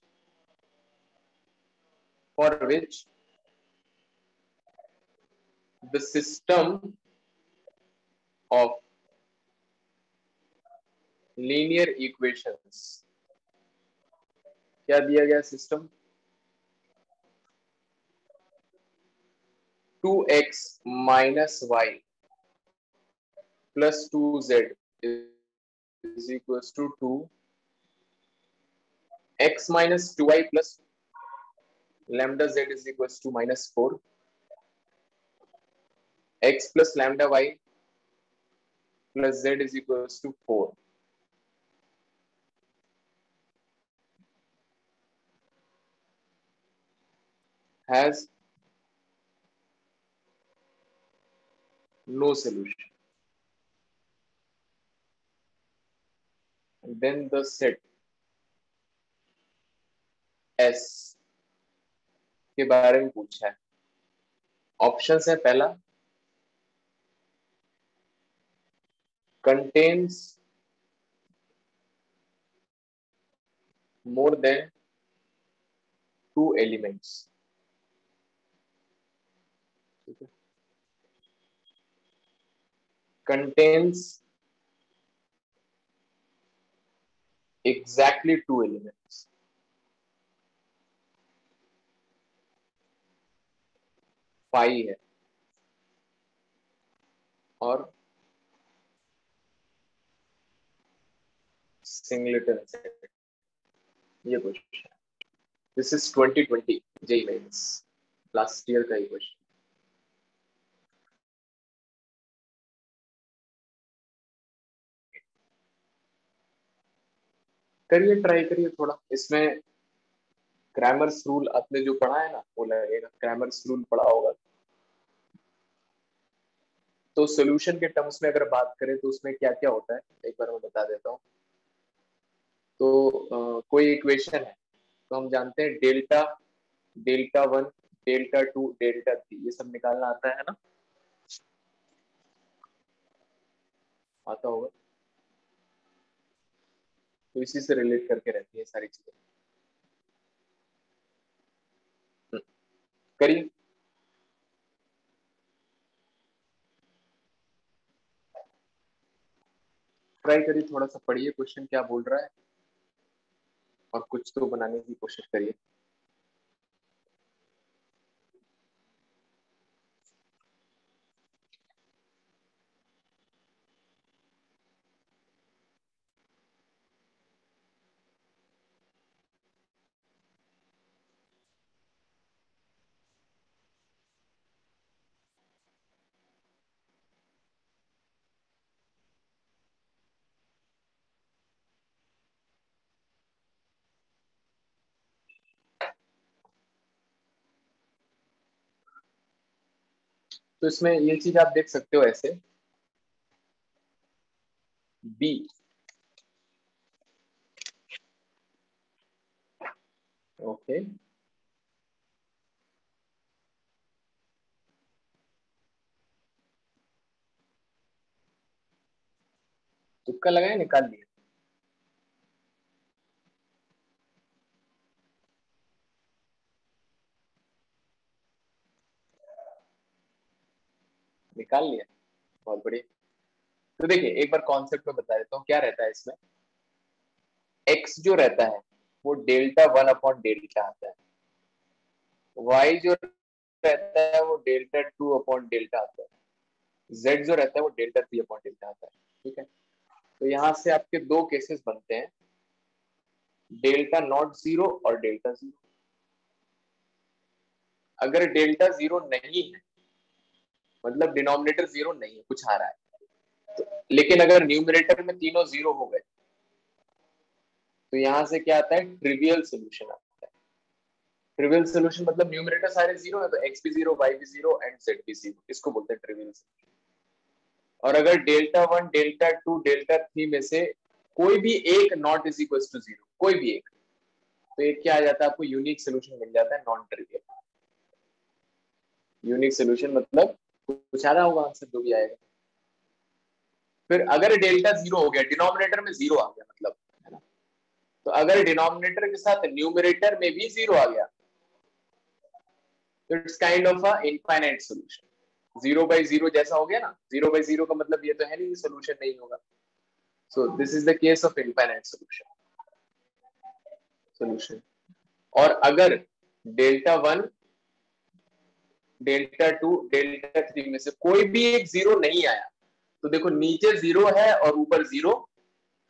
the system of linear equations, क्या दिया गया system, 2x minus Y plus 2z is equals to 2, x minus 2y plus lambda z is equals to minus 4, x plus lambda y plus z is equals to 4 has no solution. And then the set S के बारे में पूछा है। Option है, पहला contains more than 2 elements, contains exactly 2 elements, पाई है, और सिंगलेटन सेट। ये question, this is 2020 JEE Mains last year का ही क्वेश्चन। करिए, ट्राई करिए थोड़ा, इसमें क्रैमर्स रूल आपने जो पढ़ा है ना वो लगेगा, क्रैमर्स रूल पढ़ा होगा। तो सॉल्यूशन के टर्म्स में अगर बात करें तो उसमें क्या क्या होता है एक बार मैं बता देता हूँ। तो कोई इक्वेशन है तो हम जानते हैं delta, delta one, delta two, delta three, ये सब निकालना आता है ना, आता होगा, तो इसी से रिलेट करके रहती है सारी चीजें। करिए, ट्राई करिए, थोड़ा सा पढ़िए क्वेश्चन क्या बोल रहा है और कुछ तो बनाने की कोशिश करिए। तो इसमें ये चीज आप देख सकते हो ऐसे, बी, ओके, तुक्का लगाए, निकाल लिया। निकाल लिया, बहुत बढ़िया। तो देखिए एक बार कॉन्सेप्ट में बता देता हूँ क्या रहता है इसमें। x जो रहता है वो डेल्टा 1/डेल्टा आता है, y जो रहता है वो डेल्टा 2/डेल्टा आता है, z जो रहता है वो डेल्टा 3/डेल्टा आता है। ठीक है, तो यहाँ से आपके दो केसेस बनते हैं, डेल्टा नॉट जीरो और डेल्टा जीरो। अगर डेल्टा जीरो नहीं है मतलब डिनोमिनेटर जीरो नहीं है, कुछ आ रहा है, तो, लेकिन अगर न्यूमरेटर में तीनों जीरो हो गए तो यहां से क्या आता है, ट्रिवियल सोल्यूशन आता है। ट्रिवियल सोल्यूशन मतलब न्यूमरेटर सारे जीरो है तो x भी जीरो, y भी जीरो एंड z भी जीरो, इसको बोलते हैं ट्रिवियल सोल्यूशन। और अगर डेल्टा 1, डेल्टा 2, डेल्टा 3 में से कोई भी एक not is equal to zero, कोई भी एक, तो एक क्या आ जाता है आपको, यूनिक सोल्यूशन मिल जाता है, नॉन ट्रिवियल। यूनिक सोल्यूशन मतलब कुछ आ रहा होगा आंसर जो भी आएगा। फिर अगर डेल्टा जीरो हो गया, डिनोमिनेटर में जीरो आ गया मतलब, है ना, तो अगर डिनोमिनेटर के साथ न्यूमरेटर में भी जीरो आ गया तो it's kind of a infinite solution. Zero by zero जैसा हो गया ना, जीरो बाई जीरो का मतलब ये तो है नहीं सॉल्यूशन नहीं होगा। सो this is the case of infinite solution. और अगर डेल्टा 1, डेल्टा 2, डेल्टा 3 में से कोई भी एक जीरो नहीं आया, तो देखो नीचे जीरो है और ऊपर जीरो,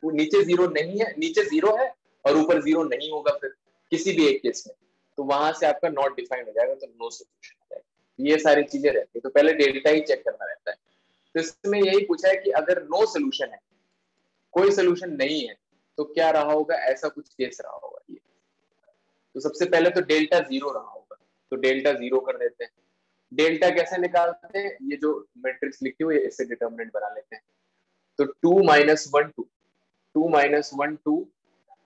वो नीचे जीरो नहीं है, नीचे जीरो है और ऊपर जीरो नहीं होगा फिर किसी भी एक केस में, तो वहां से आपका नॉट डिफाइन हो जाएगा, तो नो सोल्यूशन हो जाएगा। ये सारी चीजें रहती है, तो पहले डेल्टा ही चेक करना रहता है। तो इसमें यही पूछा है कि अगर नो सोल्यूशन है, कोई सोल्यूशन नहीं है, तो क्या रहा होगा, ऐसा कुछ केस रहा होगा ये। तो सबसे पहले तो डेल्टा जीरो रहा होगा, तो डेल्टा जीरो कर देते हैं। डेल्टा कैसे निकालते हैं, ये जो मैट्रिक्स लिखी हुई है इससे डिटर्मिनेंट बना लेते हैं। तो 2 minus 1 2, 2 minus 1 2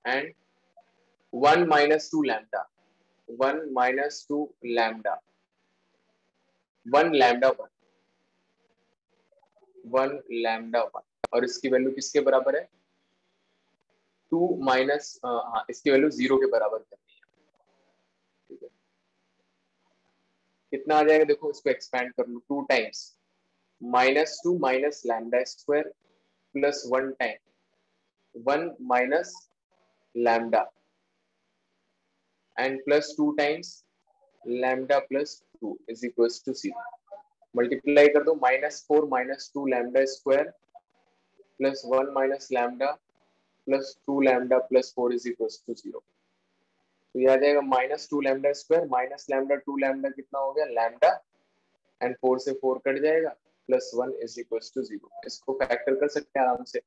and 1 minus 2 lambda, 1 minus 2 lambda, 1 lambda 1, 1 lambda 1, और इसकी वैल्यू किसके बराबर है, 2 माइनस, हाँ इसकी वैल्यू जीरो के बराबर करनी है। ठीक है, कितना आ जाएगा देखो, इसको एक्सपैंड कर लो, 2 times minus 2 minus lambda square plus 1 time 1 minus lambda and plus 2 times lambda plus 2 is equal to 0। Multiply कर दो, minus 4 minus 2 lambda square plus 1 minus lambda plus 2 lambda plus 4 is equal to 0। तो ये आ जाएगा minus 2 lambda square minus lambda 2 lambda कितना हो गया, lambda, and 4 से 4 कट जाएगा, प्लस 1 इज इक्वल टू 0। इसको फैक्टर कर सकते हैं आराम से,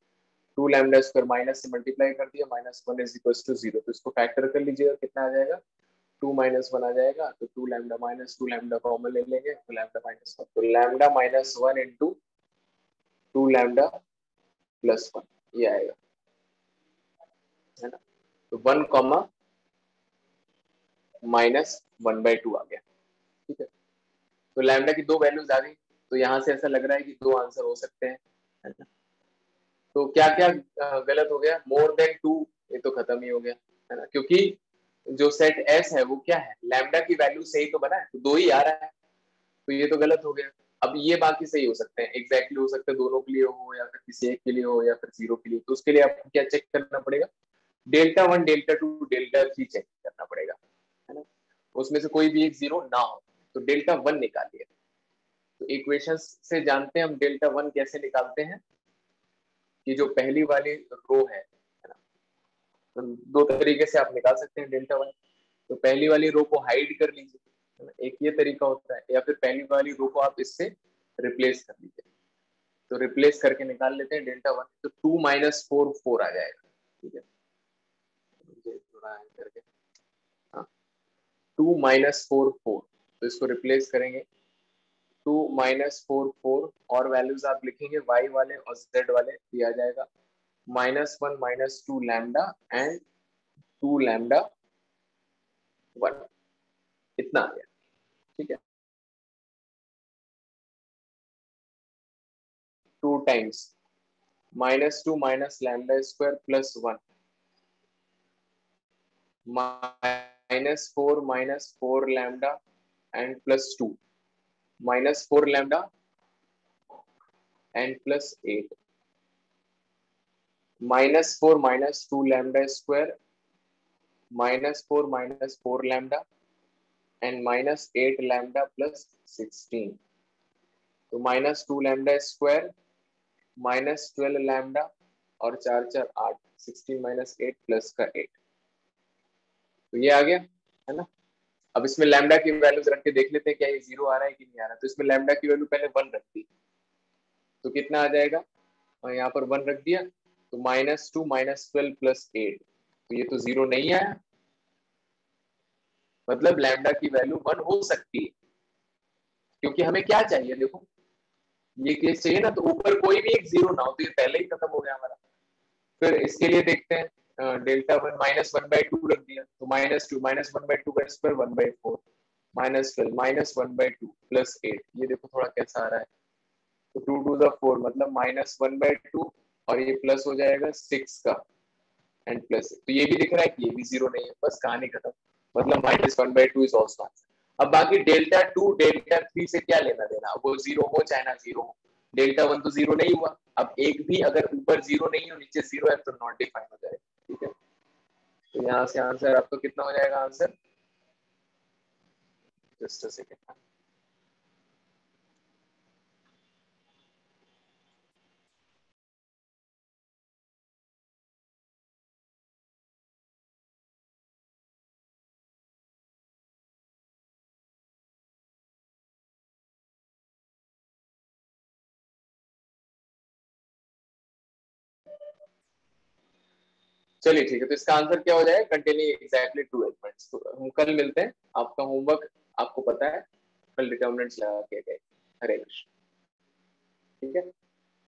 2 लैम्डा स्क्वायर माइनस से मल्टीप्लाई कर दिया, माइनस 1 इज इक्वल टू 0, तो इसको फैक्टर कर लीजिएगा, कितना आ जाएगा, 2 माइनस 1 आ जाएगा, तो 2 लैम्डा माइनस 2 लैम्डा कॉमन ले लेंगे, तो लैम्डा माइनस 1, तो lambda minus 1 into 2 lambda plus 1 ये आएगा, है ना। तो 1 कॉमा माइनस 1/2 आ गया। ठीक है, तो लैम्डा की दो वैल्यूज आ गई, तो यहाँ से ऐसा लग रहा है कि दो आंसर हो सकते हैं, है ना। तो क्या क्या गलत हो गया, मोर देन 2 ये तो खत्म ही हो गया, है ना, क्योंकि जो सेट एस है वो क्या है, लैम्डा की वैल्यू सही तो बना है, तो 2 ही आ रहा है, तो ये तो गलत हो गया। अब ये बाकी सही हो सकते हैं, एग्जैक्टली हो सकते हैं, दोनों के लिए हो या फिर किसी एक के लिए हो या फिर जीरो के लिए, तो उसके लिए आपको क्या चेक करना पड़ेगा, डेल्टा 1, डेल्टा 2, डेल्टा 3 चेक करना पड़ेगा, है ना, उसमें से कोई भी एक जीरो ना हो, तो डेल्टा 1 निकालिए। तो इक्वेशन से जानते हैं हम डेल्टा 1 कैसे निकालते हैं, कि जो पहली वाली रो है ना, तो दो तरीके से आप निकाल सकते हैं डेल्टा 1। तो पहली वाली रो को हाइड कर लीजिए, है ना, एक ये तरीका होता है, या फिर पहली वाली रो को आप इससे रिप्लेस कर लीजिए, तो रिप्लेस करके निकाल लेते हैं डेल्टा 1, तो 2 माइनस 4 4 आ जाएगा। ठीक है, थोड़ा करके, हाँ 2 माइनस 4 4, तो इसको रिप्लेस करेंगे, 2 माइनस 4 4, और वैल्यूज आप लिखेंगे y वाले और z वाले, दिया जाएगा minus 1 minus 2 lambda and 2 lambda 1, इतना आ गया। ठीक है, 2 times minus 2 minus lambda square plus 1 minus 4 minus 4 lambda and plus 2 minus 4 lambda and plus 8 -4 -2 lambda square -4 lambda and -8 lambda plus 16। तो -2 लैम्डा स्क्वायर -12 लैम्डा और 4 4 8, 16 - 8 प्लस का 8। तो ये आ गया है ना। अब इसमें लैम्डा की वैल्यूज रख के देख लेते हैं क्या ये 0 आ रहा है कि नहीं आ रहा। तो इसमें लैम्डा की वैल्यू पहले 1 रख दी, तो कितना आ जाएगा, और यहाँ पर 1 रख दिया, तो -2 -12 प्लस 8, तो ये तो 0 नहीं आया, मतलब लैम्डा की वैल्यू 1 हो सकती है। क्योंकि हमें क्या चाहिए, देखो ये केस चाहिए ना, तो ऊपर कोई भी एक 0 ना हो, तो ये पहले ही खत्म हो गया हमारा। फिर इसके लिए देखते हैं, डेल्टा 1 -1/2 रख दिया, तो -2 -1/2 का स्क्वायर 1/4 -12 -1/2 प्लस 8, ये देखो थोड़ा कैसा आ रहा है, तो 2 2 ज़ा 4 मतलब -1/2, और ये प्लस हो जाएगा 6 का एंड प्लस, तो ये भी दिख रहा है कि ये भी 0 नहीं है, बस कहानी खत्म, मतलब -1/2 इज आल्सो आंसर। अब बाकी डेल्टा 2 डेल्टा 3 से क्या लेना देना, वो 0 हो चाहे ना 0 हो, डेल्टा 1 तो 0 नहीं हुआ, अब एक भी अगर ऊपर 0 नहीं हो नीचे 0 है तो नॉट डिफाइन हो जाएगा, ठीक है। तो यहाँ से आंसर आपका कितना हो जाएगा, आंसर जस्ट अ सेकंड। चलिए ठीक है, तो इसका आंसर क्या हो जाएगा, कंटेनिंग एग्जैक्टली 2 एलिमेंट्स। तो हम कल मिलते हैं, आपका होमवर्क आपको पता है, कल डिटर्मिनेंट्स लगा के गए। हरे कृष्ण, ठीक है।